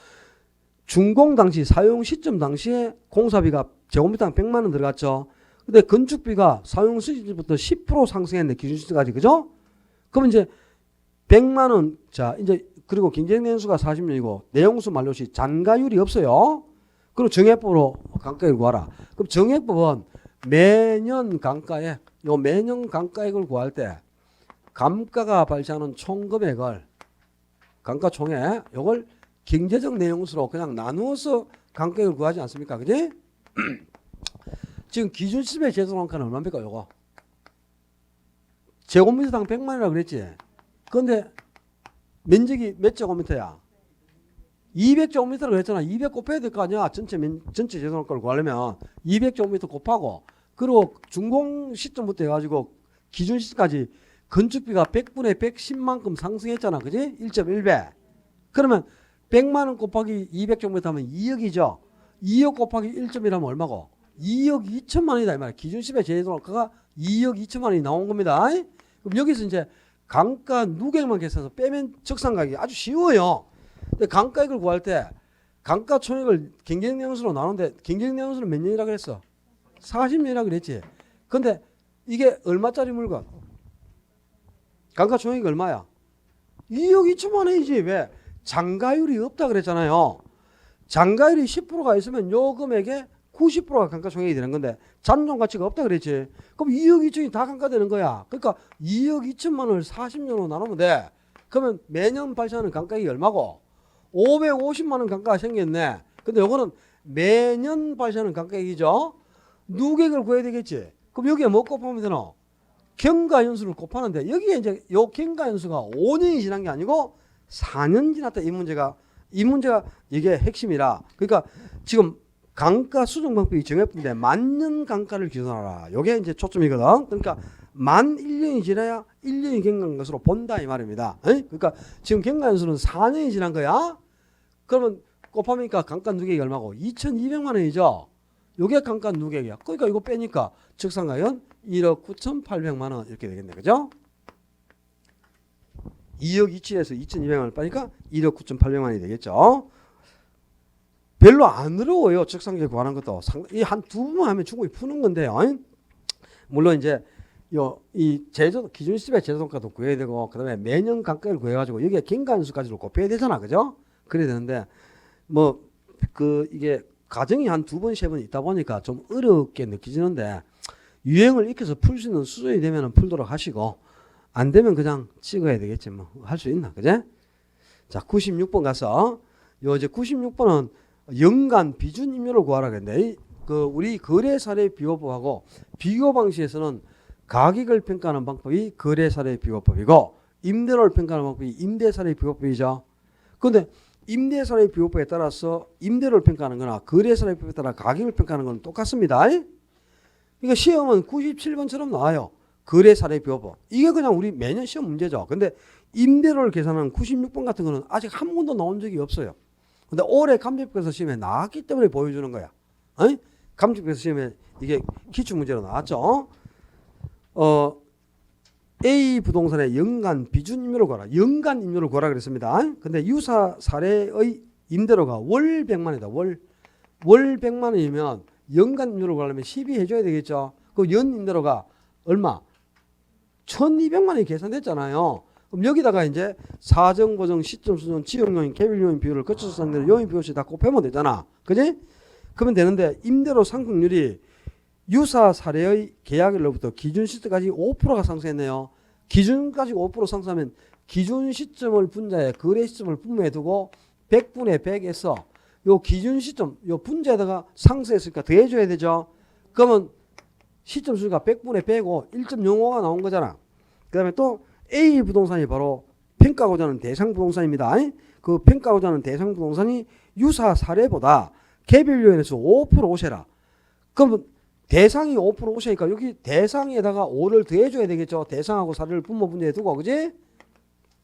Speaker 1: 준공 당시 사용 시점 당시에 공사비가 제곱미터당 100만 원 들어갔죠. 근데 건축비가 사용 시점부터 10% 상승했네. 기준 시점까지. 그죠? 그럼 이제 100만 원. 자, 이제 그리고 경쟁年수가 40년이고 내용수 만료 시 잔가율이 없어요. 그리고 정액법으로 감가액을 구하라. 그럼 정액법은 매년 감가액, 요 매년 감가액을 구할 때 감가가 발생하는 총 금액을 감가 총액 요걸 경제적 내용수로 그냥 나누어서 감가액을 구하지 않습니까? 그지? 지금 기준 시점의 제조달 원가는 얼마입니까? 요거 제곱미터당 100만이라고 그랬지. 그런데 면적이 몇 제곱미터야? 200제곱미터라고 그랬잖아. 200 곱해야 될 거 아니야. 전체 제조달 원가를 구하려면 200제곱미터 곱하고 그리고 준공 시점부터 해가지고 기준 시점까지 건축비가 100분의 110만큼 상승했잖아. 그지? 1.1배. 그러면 100만원 곱하기 200제곱미터 하면 2억이죠. 2억 곱하기 1.1하면 얼마고? 2억 2천만 원이다 이 말이야. 기준 시점의 제조달 원가가 2억 2천만 원이 나온 겁니다. 그럼 여기서 이제 감가 누계액만 계산해서 빼면 적상가격이 아주 쉬워요. 근데 감가액을 구할 때 감가총액을 경쟁량수로 나누는데 경쟁량수는 몇 년이라 그랬어? 40년이라 그랬지. 근데 이게 얼마짜리 물건? 감가총액이 얼마야? 2억 2천만 원이지. 왜? 장가율이 없다 그랬잖아요. 장가율이 10%가 있으면 요 금액의 90%가 감가총액이 되는 건데 잔존 가치가 없다 그랬지. 그럼 2억 2천이 다 감가되는 거야. 그러니까 2억 2천만 원을 40년으로 나누면 돼. 그러면 매년 발생하는 감가액이 얼마고? 550만 원 감가가 생겼네. 근데 요거는 매년 발생하는 감가액이죠. 누계액을 구해야 되겠지. 그럼 여기에 뭐 곱하면 되나? 경과연수를 곱하는데 여기에 이제 요 경과연수가 5년이 지난 게 아니고 4년 지났다. 이 문제가 이게 핵심이라. 그러니까 지금 감가 수정 방법이 정해졌는데 만년 감가를 기준하라. 요게 이제 초점이거든. 그러니까 만 1년이 지나야 1년이 경과한 것으로 본다 이 말입니다. 그러니까 지금 경과연수는 4년이 지난 거야. 그러면 곱하니까 감가 누계액이 얼마고? 2,200만 원이죠. 요게 감가 누계액이야. 그러니까 이거 빼니까 적산가액은 1억 9,800만 원 이렇게 되겠네. 그죠? 2억 2천에서 2,200만 원 빠니까 1억 9,800만 원이 되겠죠. 별로 안 어려워요. 적산가액 구하는 것도. 이 한 두 번만 하면 충분히 푸는 건데요. 물론 이제 이 제조 기준 시집의 제조성과도 구해야 되고 그다음에 매년 감가를 구해가지고 여기에 경과연수까지도 곱해야 되잖아. 그죠? 그래야 되는데 뭐 이게 과정이 한 두 번, 세 번 있다 보니까 좀 어렵게 느껴지는데 유행을 익혀서 풀 수 있는 수준이 되면 풀도록 하시고 안 되면 그냥 찍어야 되겠지 뭐 할 수 있나 그제? 자 96번 가서 요 이제 96번은 연간 비준 임료를 구하라 그랬는데 우리 거래 사례 비교법하고 비교 방식에서는 가격을 평가하는 방법이 거래 사례 비교법이고 임대료를 평가하는 방법이 임대 사례 비교법이죠. 그런데 임대 사례 비교법에 따라서 임대료를 평가하는 거나 거래 사례 비교법에 따라 가격을 평가하는 건 똑같습니다. 그러니까 시험은 97번처럼 나와요. 거래 사례 비교법. 이게 그냥 우리 매년 시험 문제죠. 근데 임대료를 계산하는 96번 같은 거는 아직 한 번도 나온 적이 없어요. 근데 올해 감정평가서 시험에 나왔기 때문에 보여주는 거야. 감정평가서 시험에 이게 기출 문제로 나왔죠. A 부동산의 연간 비준 임료를 구하라. 연간 임료를 구하라 그랬습니다. 근데 유사 사례의 임대료가 월 100만 원이다. 월 100만 원이면 연간 임료를 구하려면 12 해줘야 되겠죠. 그 연 임대료가 얼마? 1,200만 원이 계산됐잖아요. 그럼 여기다가 이제 사정, 보정, 시점, 수정, 지역요인, 개별요인 비율을 거쳐서 상대로 요인 비율씩 다 곱하면 되잖아. 그지? 그러면 되는데 임대료 상승률이 유사 사례의 계약일로부터 기준 시점까지 5%가 상승했네요. 기준까지 5% 상승하면 기준 시점을 분자해 거래 시점을 분모해 두고 100분의 100에서 요 기준 시점 요 분자에다가 상승했으니까 더해줘야 되죠. 그러면 시점 수가 100분의 100이고 1.05가 나온 거잖아. 그 다음에 또 A 부동산이 바로 평가하고자 하는 대상 부동산입니다. 그 평가하고자 하는 대상 부동산이 유사 사례보다 개별 요인에서 5% 오세라. 그럼 대상이 5% 오시니까 여기 대상에다가 5를 더해줘야 되겠죠. 대상하고 사례를 분모 분자해 두고 그지?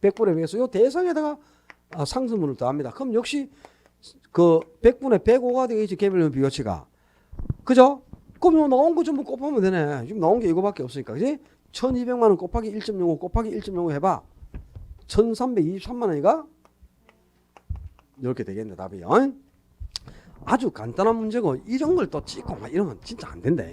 Speaker 1: 100분의 100에서 요 대상에다가 상승분을 더합니다. 그럼 역시 그 100분의 105가 되겠지. 개별 요인 비교치가. 그죠? 그럼 나온 거 전부 곱하면 되네. 지금 나온 게 이거밖에 없으니까. 그지? 1,200만 원 곱하기 1.05 곱하기 1.05 해봐. 1,323만 원이가 이렇게 되겠네. 답이요. 아주 간단한 문제고 이런 걸 또 찍고 막 이러면 진짜 안 된다.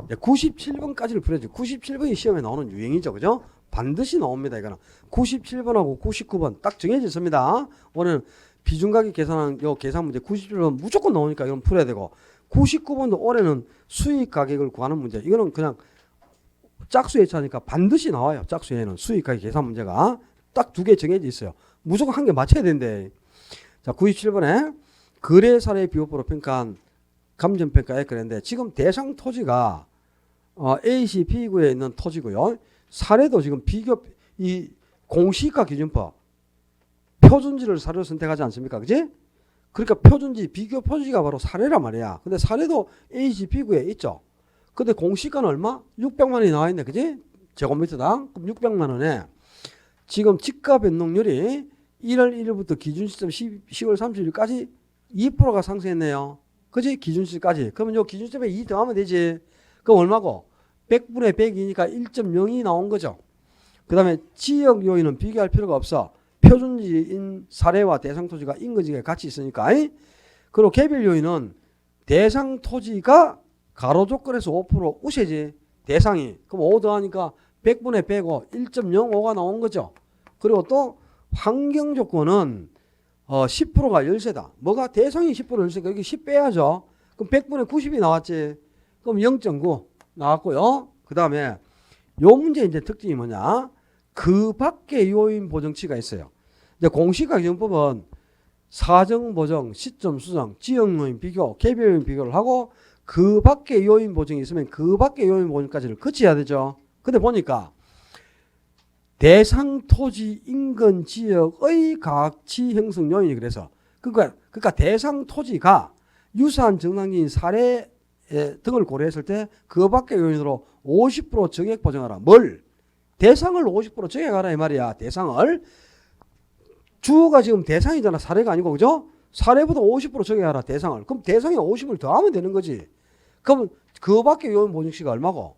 Speaker 1: 97번까지를 풀어야지. 97번이 시험에 나오는 유행이죠. 그죠? 반드시 나옵니다. 이거는 97번하고 99번 딱 정해져 있습니다. 오늘 비중가격 계산한 요 계산 문제 97번 무조건 나오니까 이건 풀어야 되고 99번도 올해는 수익 가격을 구하는 문제. 이거는 그냥 짝수 예차니까 반드시 나와요. 짝수에는 수익 가격 계산 문제가 딱 두 개 정해져 있어요. 무조건 한 개 맞춰야 된대. 자, 97번에 거래 사례 비교법으로 평가한 감정평가액 그랬는데 지금 대상 토지가 A시 B구에 있는 토지고요. 사례도 지금 비교 이 공시가 기준법 표준지를 사례로 선택하지 않습니까? 그지? 그러니까 표준지 비교 표준지가 바로 사례란 말이야. 근데 사례도 A시 B구에 있죠. 근데 공시가는 얼마? 600만 원이 나와 있네. 그지? 제곱미터당. 그럼 600만 원에 지금 지가 변동률이 1월 1일부터 기준 시점 10월 30일까지 2%가 상승했네요. 그지? 기준 시점까지. 그러면 요 기준 시점에 2 더하면 되지. 그럼 얼마고? 100분의 100이니까 1.02 나온 거죠. 그 다음에 지역 요인은 비교할 필요가 없어. 표준지인 사례와 대상 토지가 인근지에 같이 있으니까. 그리고 개별 요인은 대상 토지가 가로 조건에서 5% 우세지. 대상이. 그럼 5 더하니까 100분의 100고 1.05가 나온 거죠. 그리고 또 환경 조건은 10%가 열세다. 뭐가 대상이 10% 열세니까 여기 10 빼야죠. 그럼 100분의 90이 나왔지. 그럼 0.9 나왔고요. 그 다음에 요 문제 이제 특징이 뭐냐? 그 밖의 요인 보정치가 있어요. 이제 공시가격용법은 사정 보정, 시점 수정, 지역 요인 비교, 개별 요인 비교를 하고 그 밖의 요인 보정이 있으면 그 밖의 요인 보정까지를 거쳐야 되죠. 근데 보니까 대상 토지 인근 지역의 가치 형성 요인이 그래서 그러니까 대상 토지가 유사한 정당지인 사례 등을 고려했을 때 그 밖의 요인으로 50% 정액 보정하라. 뭘? 대상을 50% 정액하라 이 말이야. 대상을. 주어가 지금 대상이잖아. 사례가 아니고 그죠? 사례보다 50% 정액하라. 대상을. 그럼 대상에 50을 더하면 되는 거지. 그럼 그 밖의 요인 보정시가 얼마고?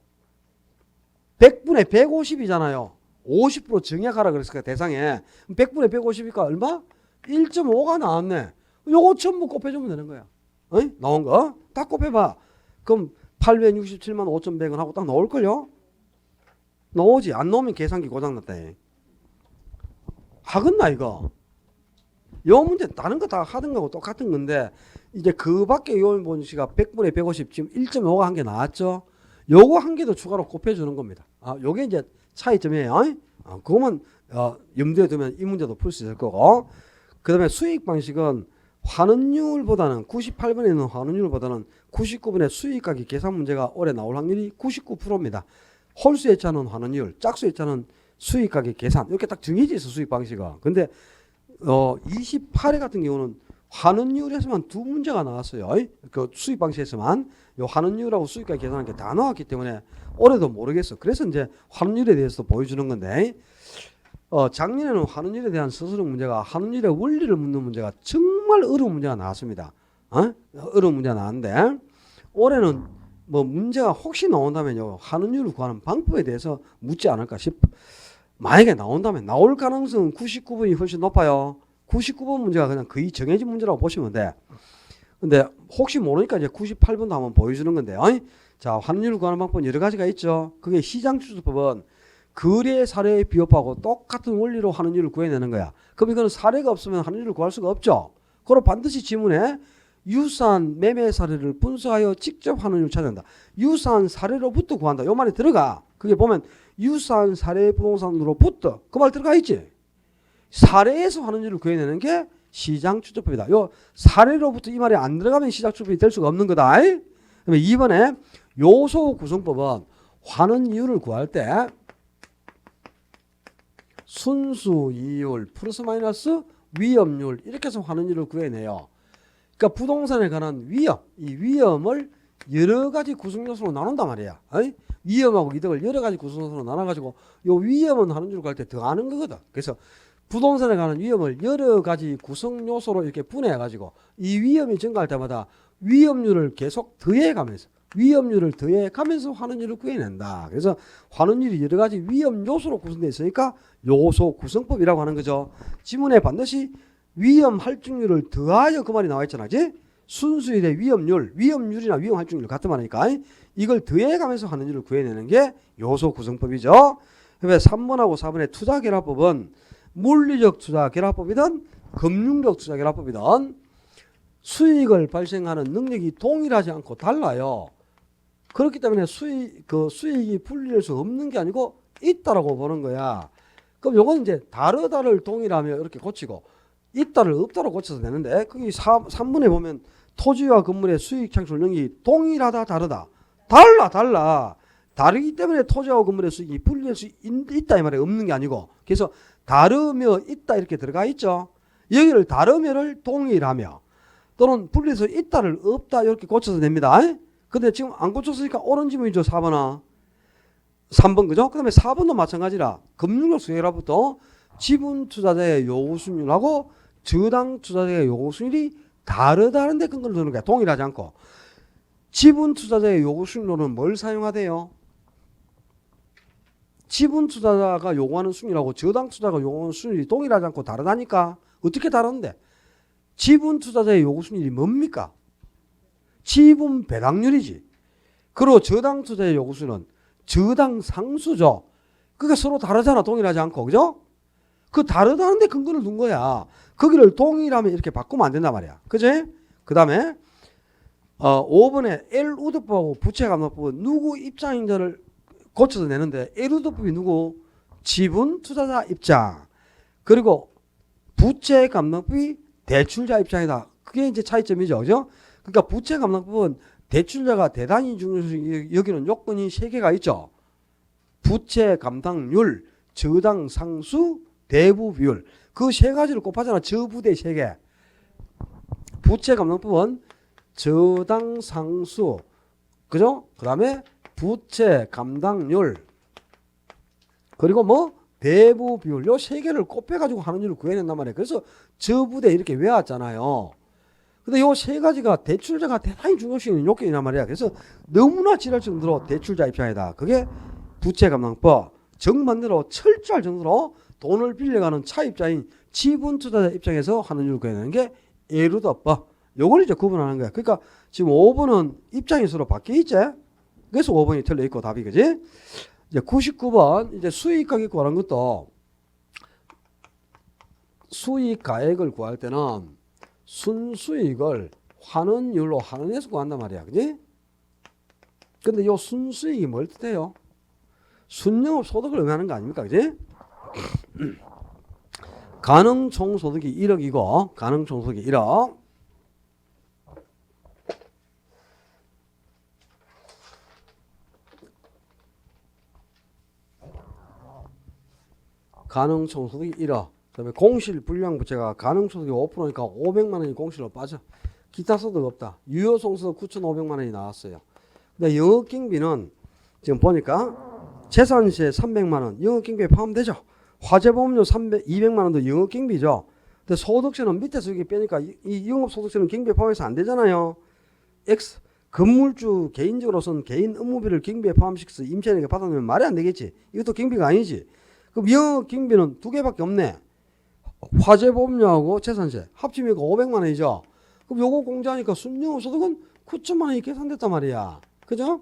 Speaker 1: 100분의 150이잖아요. 50% 정액하라 그랬으니까 대상에 100분의 150이니까 얼마? 1.5가 나왔네. 요거 전부 곱해주면 되는 거야. 나온 거 딱 곱해봐. 그럼 867만 5,100원 하고 딱 나올걸요? 나오지. 안 나오면 계산기 고장났다. 하겠나 이거? 요 문제 다른 거 다 하던 거하고 똑같은 건데 이제 그 밖에 요인 보정시가 100분의 150 지금 1.5가 한 개 나왔죠? 요거 한 개 더 추가로 곱해주는 겁니다. 요게 이제 차이점이에요. 그거만 염두에 두면 이 문제도 풀 수 있을 거고. 그 다음에 수익 방식은 환원율보다는 98번에 있는 환원율보다는 99번의 수익가격 계산 문제가 올해 나올 확률이 99%입니다. 홀수 예차는 환원율, 짝수 예차는 수익가격 계산 이렇게 딱 정해져 있어 수익 방식은. 근데 28회 같은 경우는 환원율에서만 두 문제가 나왔어요. 그 수익 방식에서만 요 환원율하고 수익가격 계산하는 게 다 나왔기 때문에 올해도 모르겠어. 그래서 이제 환원율에 대해서 보여주는 건데 작년에는 환원율에 대한 서술형 문제가 환원율의 원리를 묻는 문제가 정말 어려운 문제가 나왔습니다. 어려운 문제가 나왔는데 올해는 뭐 문제가 혹시 나온다면요 환원율을 구하는 방법에 대해서 묻지 않을까 싶어. 만약에 나온다면 나올 가능성은 99번이 훨씬 높아요. 99번 문제가 그냥 거의 정해진 문제라고 보시면 돼. 근데 혹시 모르니까 이제 98번도 한번 보여주는 건데 자 환원율을 구하는 방법은 여러 가지가 있죠. 그게 시장추적법은 거래 사례 비교법하고 똑같은 원리로 환원율을 구해내는 거야. 그럼 이거는 사례가 없으면 환원율을 구할 수가 없죠. 그럼 반드시 지문에 유사한 매매 사례를 분석하여 직접 환원율을 찾아낸다. 유사한 사례로부터 구한다. 요 말이 들어가. 그게 보면 유사한 사례 부동산으로부터 그 말 들어가 있지. 사례에서 환원율을 구해내는 게 시장추적법이다. 요 사례로부터 이 말이 안 들어가면 시장추적법이 될 수가 없는 거다. 그러면 이번에 요소 구성법은 환원율을 구할 때 순수 이율 플러스 마이너스 위험률 이렇게 해서 환원율을 구해내요. 그러니까 부동산에 관한 위험, 이 위험을 여러 가지 구성 요소로 나눈단 말이야. 위험하고 이득을 여러 가지 구성 요소로 나눠가지고 요 위험은 환원율을 구할 때 더 아는 거거든. 그래서 부동산에 관한 위험을 여러 가지 구성 요소로 이렇게 분해해가지고 이 위험이 증가할 때마다 위험률을 계속 더해가면서 위험률을 더해가면서 환원율을 구해낸다. 그래서 환원율이 여러 가지 위험 요소로 구성되어 있으니까 요소 구성법이라고 하는 거죠. 지문에 반드시 위험 할증률을 더하여 그 말이 나와 있잖아. 그치? 순수일의 위험률이나 위험 할증률 같은 말이니까 이걸 더해가면서 환원율을 구해내는 게 요소 구성법이죠. 그래서 3번하고 4번의 투자결합법은 물리적 투자결합법이든 금융적 투자결합법이든 수익을 발생하는 능력이 동일하지 않고 달라요. 그렇기 때문에 수익이 분리될 수 없는 게 아니고 있다라고 보는 거야. 그럼 요건 이제 다르다를 동일하며 이렇게 고치고 있다를 없다로 고쳐서 되는데 거기 3번에 보면 토지와 건물의 수익 창출 능력이 동일하다 다르다. 달라. 다르기 때문에 토지와 건물의 수익이 분리될 수 있다 이 말이 없는 게 아니고 그래서 다르며 있다 이렇게 들어가 있죠. 여기를 다르며를 동일하며 또는 분리해서 있다를 없다 이렇게 고쳐서 됩니다. 근데 지금 안 고쳤으니까 옳은 지문이죠. 4번은 3번 그죠? 그 다음에 4번도 마찬가지라 금융적 수익으로부터 지분 투자자의 요구 수익률하고 저당 투자자의 요구 수익률이 다르다는데 근거를 두는 거야. 동일하지 않고 지분 투자자의 요구 수익률은 뭘 사용하대요? 지분 투자자가 요구하는 수익률하고 저당 투자자가 요구하는 수익률이 동일하지 않고 다르다니까. 어떻게 다른데? 지분 투자자의 요구 수익률이 뭡니까? 지분 배당률이지. 그리고 저당 투자의 요구 수는 저당 상수죠. 그게 서로 다르잖아. 동일하지 않고. 그죠? 그 다르다는데 근거를 둔 거야. 거기를 동일하면 이렇게 바꾸면 안 된단 말이야. 그지? 그 다음에 5번에 L우드법하고 부채감독법은 누구 입장인자를 고쳐서 내는데 L우드법이 누구? 지분 투자자 입장. 그리고 부채감독법이 대출자 입장이다. 그게 이제 차이점이죠. 그죠? 그러니까 부채감독법은 대출자가 대단히 중요시 여기는 요건이 3개가 있죠. 부채 감당률, 저당 상수, 대부 비율. 그 3가지를 곱하잖아. 저부대 3개. 부채 감당법은 저당 상수, 그죠? 그 다음에 부채 감당률, 그리고 뭐 대부 비율. 요 3개를 곱해가지고 하는 일을 구해낸단 말이에요. 그래서 저부대 이렇게 외웠잖아요. 근데 요 3가지가 대출자가 대단히 중요시 여기는 요건이란 말이야. 그래서 너무나 지랄 정도로 대출자 입장이다. 그게 부채 감당법. 정반대로 철저할 정도로 돈을 빌려가는 차입자인 지분 투자자 입장에서 하는 일을 구해내는 게 예루더법. 요걸 이제 구분하는 거야. 그러니까 지금 5번은 입장이 서로 바뀌어 있지? 그래서 5번이 틀려 있고 답이 그지? 이제 99번 이제 수익 가격 구하는 것도 수익 가액을 구할 때는 순수익을 환원율로 환원해서 구한단 말이야. 그지? 근데 요 순수익이 뭘 뜻해요? 순영업 소득을 의미하는 거 아닙니까? 그지? 가능 총소득이 1억이고 가능 총소득이 1억. 가능 총소득이 1억. 그다음에 공실 불량 부채가 가능 소득이 5%니까 500만 원이 공실로 빠져. 기타 소득 없다. 유효 송소득 9,500만 원이 나왔어요. 근데 영업경비는 지금 보니까 재산세 300만 원 영업경비에 포함되죠. 화재보험료 200만 원도 영업경비죠. 근데 소득세는 밑에서 여기 빼니까 이 영업소득세는 경비에 포함해서 안 되잖아요. X 건물주 개인적으로선 개인 업무비를 경비에 포함시켜서 임차인에게 받아내면 말이 안 되겠지. 이것도 경비가 아니지. 그럼 영업경비는 2개밖에 없네. 화재보험료하고 재산세 합치면 500만 원이죠. 그럼 요거 공제하니까 순영업소득은 9천만 원이 계산됐단 말이야. 그죠?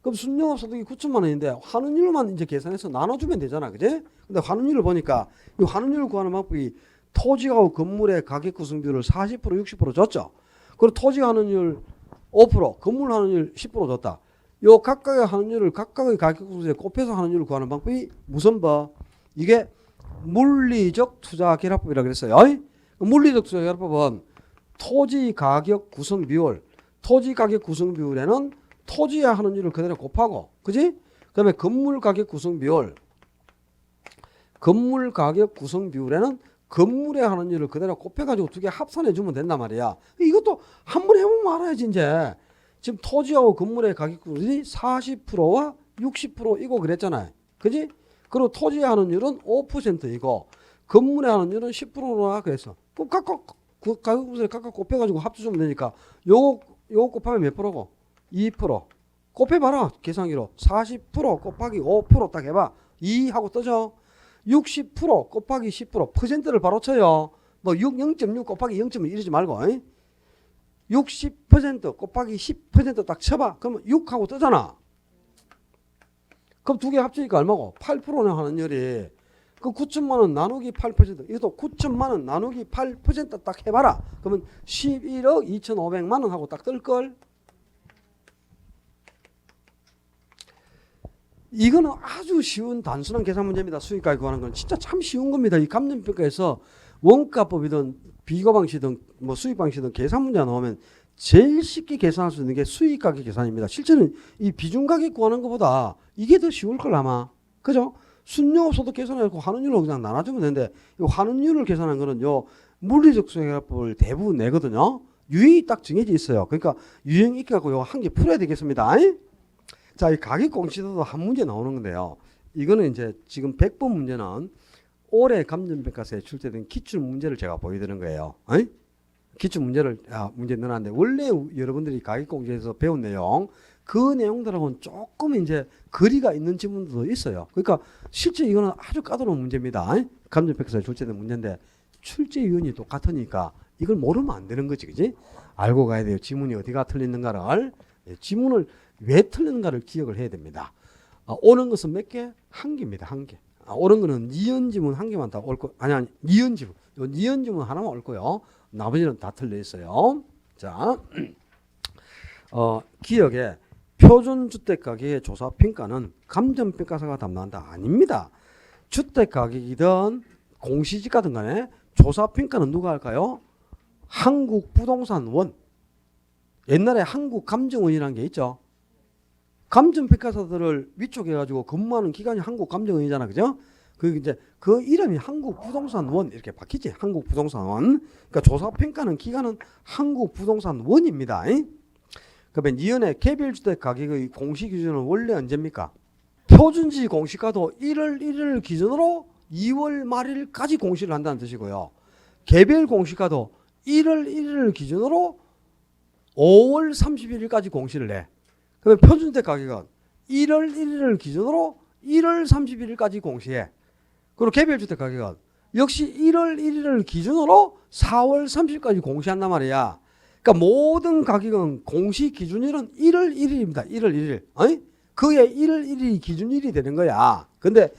Speaker 1: 그럼 순영업소득이 9천만 원인데 환원율만 이제 계산해서 나눠주면 되잖아. 그지? 근데 환원율을 보니까 이 환원율을 구하는 방법이 토지하고 건물의 가격 구성 비율을 40% 60% 줬죠. 그리고 토지 환원율 5% 건물 환원율 10% 줬다. 요 각각의 환원율을 각각의 가격 구성에 곱해서 환원율을 구하는 방법이 무슨 법? 이게 물리적 투자 결합법이라고 그랬어요. 물리적 투자 결합법은 토지 가격 구성 비율, 토지 가격 구성 비율에는 토지의 환원율을 그대로 곱하고, 그지? 그다음에 건물 가격 구성 비율, 건물 가격 구성 비율에는 건물의 환원율을 그대로 곱해가지고 2개 합산해 주면 된단 말이야. 이것도 한번 해보면 알아야지 이제. 지금 토지하고 건물의 가격 구성이 40%와 60% 이거 그랬잖아요. 그지? 그리고 토지의 환원율은 5%이고 건물의 환원율은 10%라 그랬어. 그럼 각각 그 가격 구성을 각각 곱해가지고 합쳐주면 되니까 요거 곱하면 몇 프로고? 2%. 곱해봐라. 계산기로 40% 곱하기 5% 딱 해봐. 2 하고 떠져. 60% 곱하기 10% 퍼센트를 바로 쳐요. 뭐 0.6 곱하기 0.1 이러지 말고 60% 곱하기 10% 딱 쳐봐. 그러면 6하고 뜨잖아. 그럼 2개 합치니까 얼마고? 8%네 환원율이. 그 9천만 원 나누기 8%. 이것도 9천만 원 나누기 8%딱 해봐라. 그러면 11억 2,500만 원 하고 딱 뜰걸. 이거는 아주 쉬운 단순한 계산 문제입니다. 수익가액 구하는 건 진짜 참 쉬운 겁니다. 이 감정평가에서 원가법이든 비교 방식이든 뭐 수익 방식이든 계산 문제 나오면 제일 쉽게 계산할 수 있는 게 수익가격 계산입니다. 실제는 이 비중가격 구하는 것보다 이게 더 쉬울 걸 아마. 그죠? 순영업소득 계산하고 환원율로 그냥 나눠주면 되는데 이 환원율을 계산한 거는 요 물리적 수익가격법을 대부분 내거든요. 유형이 딱 정해져 있어요. 그러니까 유형 있게 갖고 요거 한 개 풀어야 되겠습니다. 자, 이 가격 공시도도 한 문제 나오는 건데요. 이거는 이제 지금 100번 문제는 올해 감정평가서에 출제된 기출 문제를 제가 보여드리는 거예요. 기출 문제를 문제 넣어놨는데 원래 여러분들이 가격 공시에서 배운 내용 그 내용들하고는 조금 이제 거리가 있는 지문도 있어요. 그러니까 실제 이거는 아주 까다로운 문제입니다. 감정평가서에 출제된 문제인데 출제 위원이 똑같으니까 이걸 모르면 안 되는 거지, 그지? 알고 가야 돼요. 지문이 어디가 틀리는가를. 지문을 왜 틀리는가를 기억을 해야 됩니다. 오는 것은 몇 개? 한 개입니다. 한 개. 오는 거는 니은 지문 한 개만 다 올 거. 아니 니은 지문. 요 니은 지문 하나만 올 거요. 나머지는 다 틀려 있어요. 자, 기억에 표준주택가격의 조사평가는 감정평가사가 담당한다. 아닙니다. 주택가격이든 공시지가든 간에 조사평가는 누가 할까요? 한국부동산원. 옛날에 한국감정원이라는 게 있죠. 감정평가사들을 위촉해 가지고 근무하는 기관이 한국감정원이잖아, 그죠? 그 이제 그 이름이 한국부동산원 이렇게 바뀌지. 한국부동산원. 그러니까 조사평가는 기관은 한국부동산원입니다. 그러면 이연의 개별주택 가격의 공시 기준은 원래 언제입니까? 표준지 공시가도 1월 1일 기준으로 2월 말일까지 공시를 한다는 뜻이고요. 개별 공시가도 1월 1일 기준으로 5월 31일까지 공시를 해. 그러면 표준주택 가격은 1월 1일을 기준으로 1월 31일까지 공시해. 그리고 개별주택 가격은 역시 1월 1일을 기준으로 4월 30일까지 공시한단 말이야. 그러니까 모든 가격은 공시 기준일은 1월 1일입니다. 1월 1일. 어이? 그게 1월 1일이 기준일이 되는 거야. 근데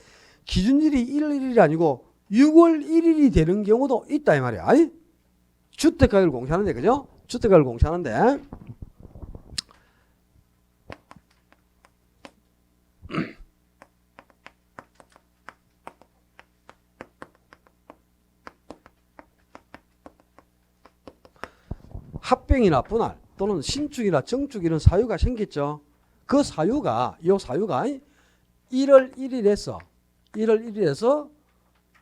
Speaker 1: 기준일이 1월 1일이 아니고 6월 1일이 되는 경우도 있다 이 말이야. 어이? 주택가격을 공시하는데, 그죠? 주택가격을 공시하는데 합병이나 분할 또는 신축이나 정축 이런 사유가 생겼죠. 그 사유가 1월 1일에서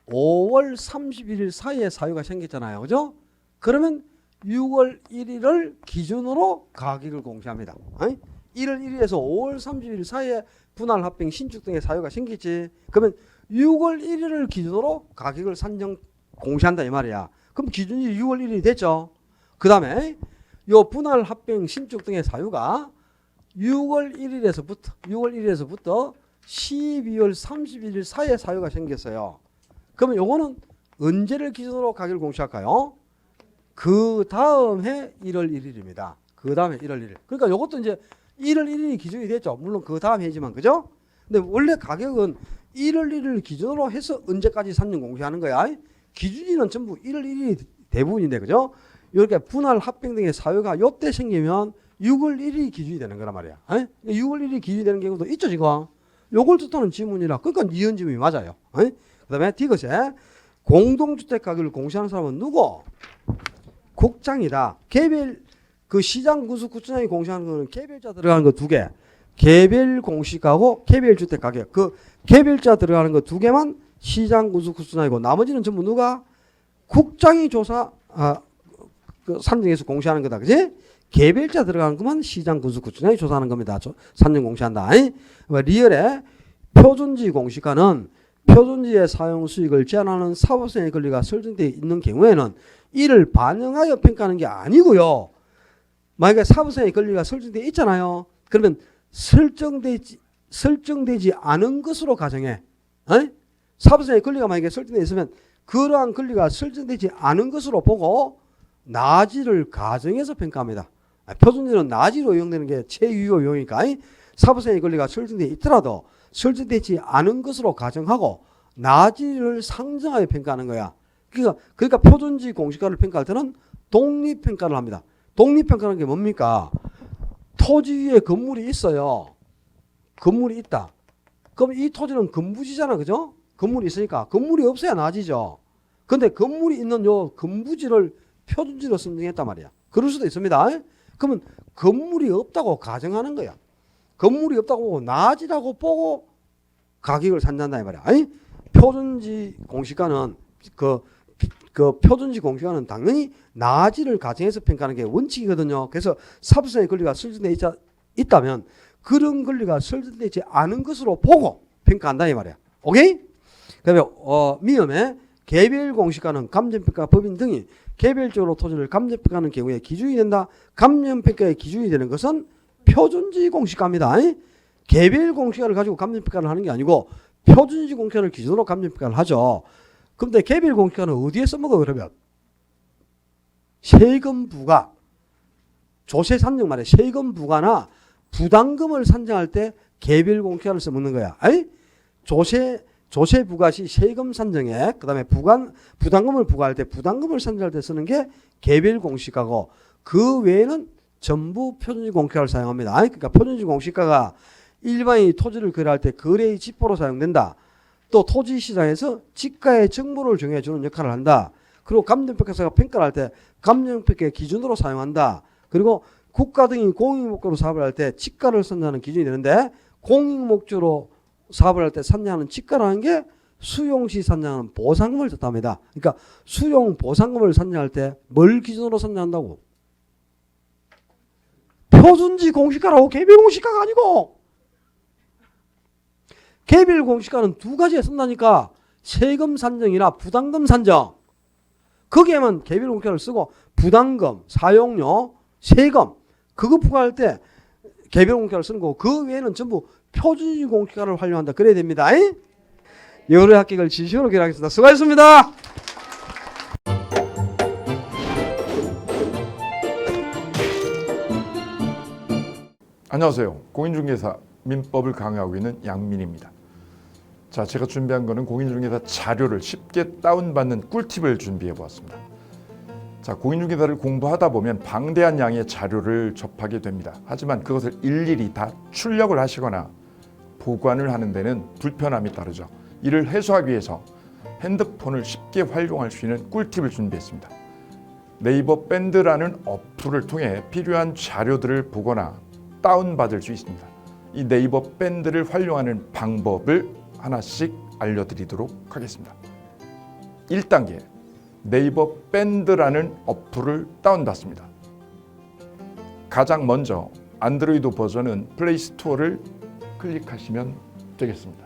Speaker 1: 5월 31일 사이에 사유가 생겼잖아요. 그죠? 그러면 6월 1일을 기준으로 가격을 공시합니다. 1월 1일에서 5월 31일 사이에 분할, 합병, 신축 등의 사유가 생기지. 그러면 6월 1일을 기준으로 가격을 산정 공시한다 이 말이야. 그럼 기준일이 6월 1일이 됐죠. 그 다음에 요 분할, 합병, 신축 등의 사유가 6월 1일에서부터 12월 31일 사이에 사유가 생겼어요. 그러면 요거는 언제를 기준으로 가격을 공시할까요? 그 다음 해 1월 1일입니다. 그 다음에 1월 1일. 그러니까 요것도 이제 1월 1일이 기준이 됐죠. 물론 그 다음 해지만, 그죠? 근데 원래 가격은 1월 1일 기준으로 해서 언제까지 산정 공시하는 거야. 기준일은 전부 1월 1일이 대부분인데, 그죠? 이렇게 분할, 합병 등의 사유가 요때 생기면 6월 1일이 기준이 되는 거란 말이야. 6월 1일이 기준이 되는 경우도 있죠, 지금. 요걸 뜻하는 지문이라. 그러니까 니은 지문이 맞아요. 그 다음에 디귿에 공동주택 가격을 공시하는 사람은 누구? 국장이다. 개별, 그 시장 구축구청장이 공시하는 거는 개별자 들어가는 거 2개. 개별 공시가고 개별주택 가격. 그 개별자 들어가는 거 2개만 시장 구축구청장이고 나머지는 전부 누가? 국장이 그 산정해서 공시하는 거다. 그지? 개별자 들어가는 것만 시장 구축구청장이 조사하는 겁니다. 산정 공시한다. 리얼의 표준지 공시가는 표준지의 사용 수익을 제한하는 사법성의 권리가 설정되어 있는 경우에는 이를 반영하여 평가하는 게 아니고요. 만약에 사법성의 권리가 설정되어 있잖아요. 그러면 설정되지 않은 것으로 가정해. 사법성의 권리가 만약에 설정되어 있으면 그러한 권리가 설정되지 않은 것으로 보고 나지를 가정해서 평가합니다. 표준지는 나지로 이용되는 게 최유효 용이니까 사법성의 권리가 설정되어 있더라도 설정되지 않은 것으로 가정하고 나지를 상정하여 평가하는 거야. 그러니까 표준지 공시가를 평가할 때는 독립평가를 합니다. 독립평가라는 게 뭡니까? 토지 위에 건물이 있어요. 건물이 있다. 그럼 이 토지는 건부지잖아, 그죠? 건물이 있으니까 건물이 없어야 나지죠. 근데 건물이 있는 요 건부지를 표준지로 선정했단 말이야. 그럴 수도 있습니다. 그러면 건물이 없다고 가정하는 거야. 건물이 없다고 보고 나지라고 보고 가격을 산단다 이 말이야. 표준지 공시가는 그 표준지 공시가는 당연히 나지를 가정해서 평가하는 게 원칙이거든요. 그래서 사법성의 권리가 설정되어 있다면 그런 권리가 설정되지 않은 것으로 보고 평가한다 이 말이야. 오케이? 그다음에 미음에 개별 공시가는 감정평가 법인 등이 개별적으로 토지를 감정평가하는 경우에 기준이 된다. 감정평가의 기준이 되는 것은 표준지 공시가입니다. 개별 공시가를 가지고 감정평가를 하는 게 아니고 표준지 공시가를 기준으로 감정평가를 하죠. 그런데 개별 공시가는 어디에 써먹어 그러면? 세금 부과, 조세 산정 말이야. 세금 부과나 부담금을 산정할 때 개별 공시가를 써먹는 거야. 조세 부과 시 세금 산정에 그다음에 부담금을 부과할 때 부담금을 산정할 때 쓰는 게 개별 공시가고 그 외에는 전부 표준지 공시가를 사용합니다. 그러니까 표준지 공시가가 일반인이 토지를 거래할 때 거래의 지표로 사용된다. 또 토지 시장에서 지가의 정보를 정해주는 역할을 한다. 그리고 감정평가사가 평가를 할 때 감정평가의 기준으로 사용한다. 그리고 국가 등이 공익목적으로 사업을 할 때 지가를 산정하는 기준이 되는데 공익목적으로 사업을 할 때 산정하는 지가라는 게 수용시 산정하는 보상금을 뜻합니다. 그러니까 수용 보상금을 산정할 때 뭘 기준으로 산정한다고? 표준지 공시가라고. 개별 공시가가 아니고. 개별 공시가는 두 가지에 쓴다니까. 세금 산정이나 부담금 산정. 거기에만 개별 공시가를 쓰고 부담금, 사용료, 세금 그거 부과할 때 개별 공시가를 쓰는 거고 그 외에는 전부 표준지 공시가를 활용한다. 그래야 됩니다. 여러분의 합격을 진심으로 기원하겠습니다. 수고하셨습니다.
Speaker 2: 안녕하세요. 공인중개사 민법을 강의하고 있는 양민입니다. 자, 제가 준비한 거는 공인중개사 자료를 쉽게 다운받는 꿀팁을 준비해 보았습니다. 자, 공인중개사를 공부하다 보면 방대한 양의 자료를 접하게 됩니다. 하지만 그것을 일일이 다 출력을 하시거나 보관을 하는 데는 불편함이 따르죠. 이를 해소하기 위해서 핸드폰을 쉽게 활용할 수 있는 꿀팁을 준비했습니다. 네이버 밴드라는 어플을 통해 필요한 자료들을 보거나 다운받을 수 있습니다. 이 네이버 밴드를 활용하는 방법을 하나씩 알려드리도록 하겠습니다. 1단계, 네이버 밴드라는 어플을 다운받습니다. 가장 먼저 안드로이드 버전은 플레이 스토어를 클릭하시면 되겠습니다.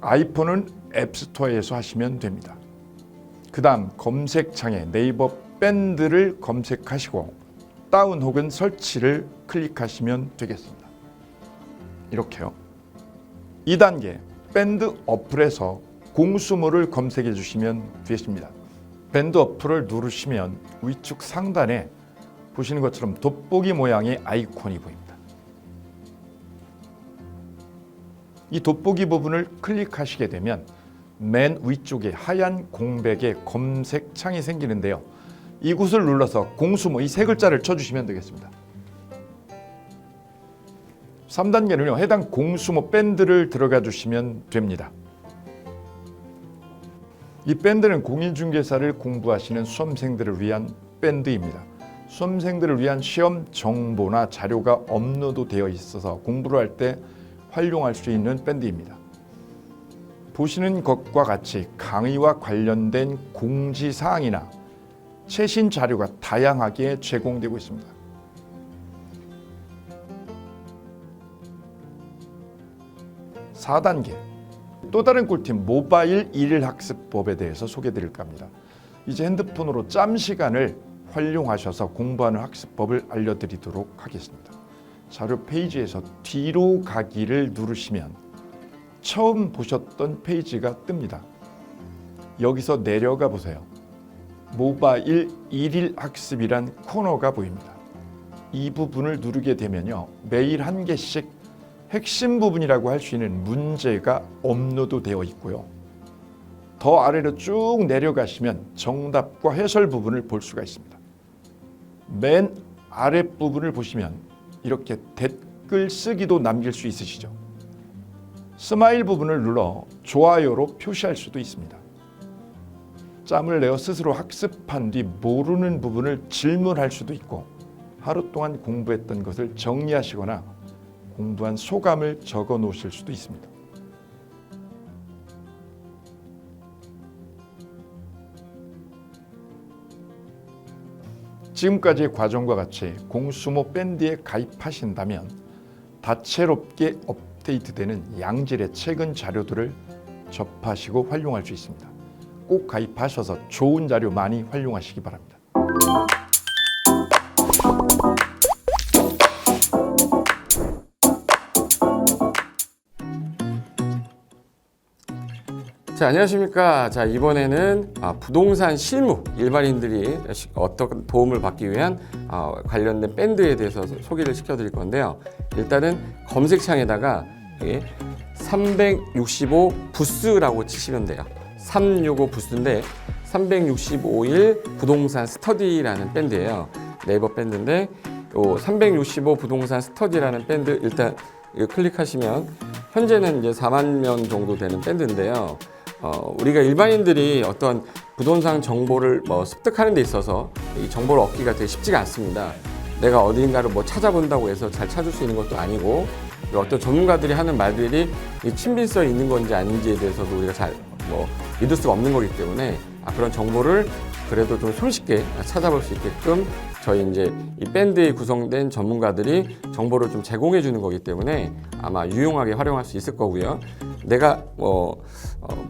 Speaker 2: 아이폰은 앱스토어에서 하시면 됩니다. 그 다음 검색창에 네이버 밴드를 검색하시고 다운 혹은 설치를 클릭하시면 되겠습니다. 이렇게요. 2단계, 밴드 어플에서 공수모를 검색해 주시면 되겠습니다. 밴드 어플을 누르시면 위쪽 상단에 보시는 것처럼 돋보기 모양의 아이콘이 보입니다. 이 돋보기 부분을 클릭하시게 되면 맨 위쪽에 하얀 공백의 검색창이 생기는데요. 이곳을 눌러서 공수모 이 세 글자를 쳐주시면 되겠습니다. 3단계는요. 해당 공수모 밴드를 들어가 주시면 됩니다. 이 밴드는 공인중개사를 공부하시는 수험생들을 위한 밴드입니다. 수험생들을 위한 시험 정보나 자료가 업로드되어 있어서 공부를 할 때 활용할 수 있는 밴드입니다. 보시는 것과 같이 강의와 관련된 공지사항이나 최신 자료가 다양하게 제공되고 있습니다. (4단계) 또 다른 꿀팁 모바일 일일학습법에 대해서 소개드릴까 합니다. 이제 핸드폰으로 짬 시간을 활용하셔서 공부하는 학습법을 알려드리도록 하겠습니다. 자료 페이지에서 뒤로 가기를 누르시면 처음 보셨던 페이지가 뜹니다. 여기서 내려가 보세요. 모바일 일일 학습이란 코너가 보입니다. 이 부분을 누르게 되면요. 매일 한 개씩 핵심 부분이라고 할 수 있는 문제가 업로드되어 있고요. 더 아래로 쭉 내려가시면 정답과 해설 부분을 볼 수가 있습니다. 맨 아랫부분을 보시면 이렇게 댓글 쓰기도 남길 수 있으시죠. 스마일 부분을 눌러 좋아요로 표시할 수도 있습니다. 짬을 내어 스스로 학습한 뒤 모르는 부분을 질문할 수도 있고 하루 동안 공부했던 것을 정리하시거나 공부한 소감을 적어 놓으실 수도 있습니다. 지금까지의 과정과 같이 공수모 밴드에 가입하신다면 다채롭게 업데이트되는 양질의 최근 자료들을 접하시고 활용할 수 있습니다. 꼭 가입하셔서 좋은 자료 많이 활용하시기 바랍니다.
Speaker 3: 자, 안녕하십니까. 자, 이번에는 부동산 실무, 일반인들이 어떤 도움을 받기 위한 관련된 밴드에 대해서 소개를 시켜드릴 건데요. 일단은 검색창에다가 여기 365 부스라고 치시면 돼요. 365 부스인데 365일 부동산 스터디라는 밴드예요. 네이버 밴드인데 요 365 부동산 스터디라는 밴드 일단 이거 클릭하시면 현재는 이제 4만 명 정도 되는 밴드인데요. 우리가 일반인들이 어떤 부동산 정보를 습득하는 데 있어서 이 정보를 얻기가 되게 쉽지가 않습니다. 내가 어딘가를 찾아본다고 해서 잘 찾을 수 있는 것도 아니고, 그리고 어떤 전문가들이 하는 말들이 이 친밀성이 있는 건지 아닌지에 대해서도 우리가 잘 믿을 수가 없는 거기 때문에 그런 정보를 그래도 좀 손쉽게 찾아볼 수 있게끔 저희 이제 이 밴드에 구성된 전문가들이 정보를 좀 제공해 주는 거기 때문에 아마 유용하게 활용할 수 있을 거고요. 내가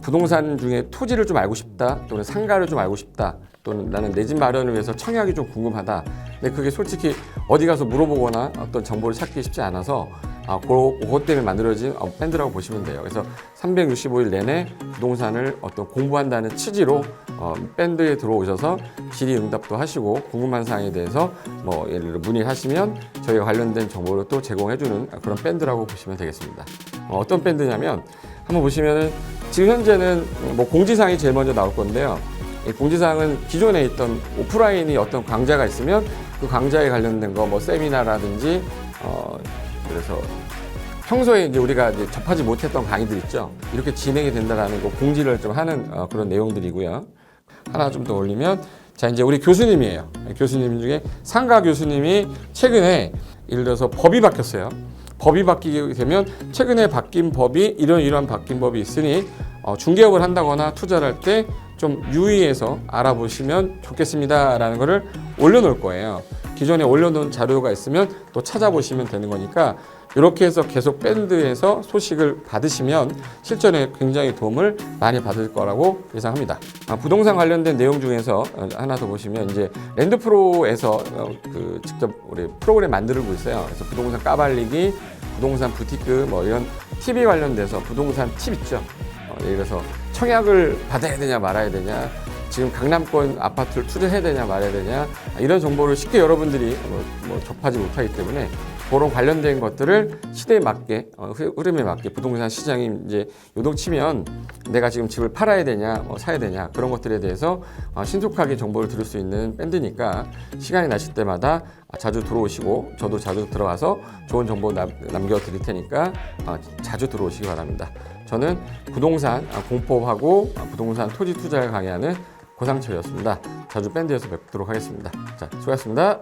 Speaker 3: 부동산 중에 토지를 좀 알고 싶다, 또는 상가를 좀 알고 싶다, 또는 나는 내 집 마련을 위해서 청약이 좀 궁금하다. 근데 그게 솔직히 어디 가서 물어보거나 어떤 정보를 찾기 쉽지 않아서 그것 때문에 만들어진 밴드라고 보시면 돼요. 그래서 365일 내내 부동산을 어떤 공부한다는 취지로 밴드에 들어오셔서 질의응답도 하시고 궁금한 사항에 대해서 예를 들어 문의를 하시면 저희가 관련된 정보를 또 제공해주는 그런 밴드라고 보시면 되겠습니다. 어떤 밴드냐면 한번 보시면은 지금 현재는 공지사항이 제일 먼저 나올 건데요. 이 공지사항은 기존에 있던 오프라인이 어떤 강좌가 있으면 그 강좌에 관련된 거 세미나라든지 그래서 평소에 이제 우리가 이제 접하지 못했던 강의들 있죠. 이렇게 진행이 된다라는 거 공지를 좀 하는 그런 내용들이고요. 하나 좀 더 올리면 자, 이제 우리 교수님이에요. 교수님 중에 상가 교수님이 최근에 예를 들어서 법이 바뀌었어요. 법이 바뀌게 되면 최근에 바뀐 법이 이러한 바뀐 법이 있으니 중개업을 한다거나 투자를 할 때 좀 유의해서 알아보시면 좋겠습니다라는 거를 올려놓을 거예요. 기존에 올려놓은 자료가 있으면 또 찾아보시면 되는 거니까 이렇게 해서 계속 밴드에서 소식을 받으시면 실전에 굉장히 도움을 많이 받을 거라고 예상합니다. 부동산 관련된 내용 중에서 하나 더 보시면 이제 랜드프로에서 직접 우리 프로그램 만들고 있어요. 그래서 부동산 까발리기, 부동산 부티크 이런 TV 관련돼서 부동산 팁 있죠. 예를 들어서 청약을 받아야 되냐 말아야 되냐, 지금 강남권 아파트를 투자해야 되냐 말아야 되냐, 이런 정보를 쉽게 여러분들이 접하지 못하기 때문에 그런 관련된 것들을 시대에 맞게 흐름에 맞게 부동산 시장이 이제 요동치면 내가 지금 집을 팔아야 되냐 사야 되냐 그런 것들에 대해서 신속하게 정보를 들을 수 있는 밴드니까 시간이 나실 때마다 자주 들어오시고 저도 자주 들어가서 좋은 정보 남겨드릴 테니까 자주 들어오시기 바랍니다. 저는 부동산 공법하고 부동산 토지 투자를 강의하는 고상철이었습니다. 자주 밴드에서 뵙도록 하겠습니다. 자, 수고하셨습니다.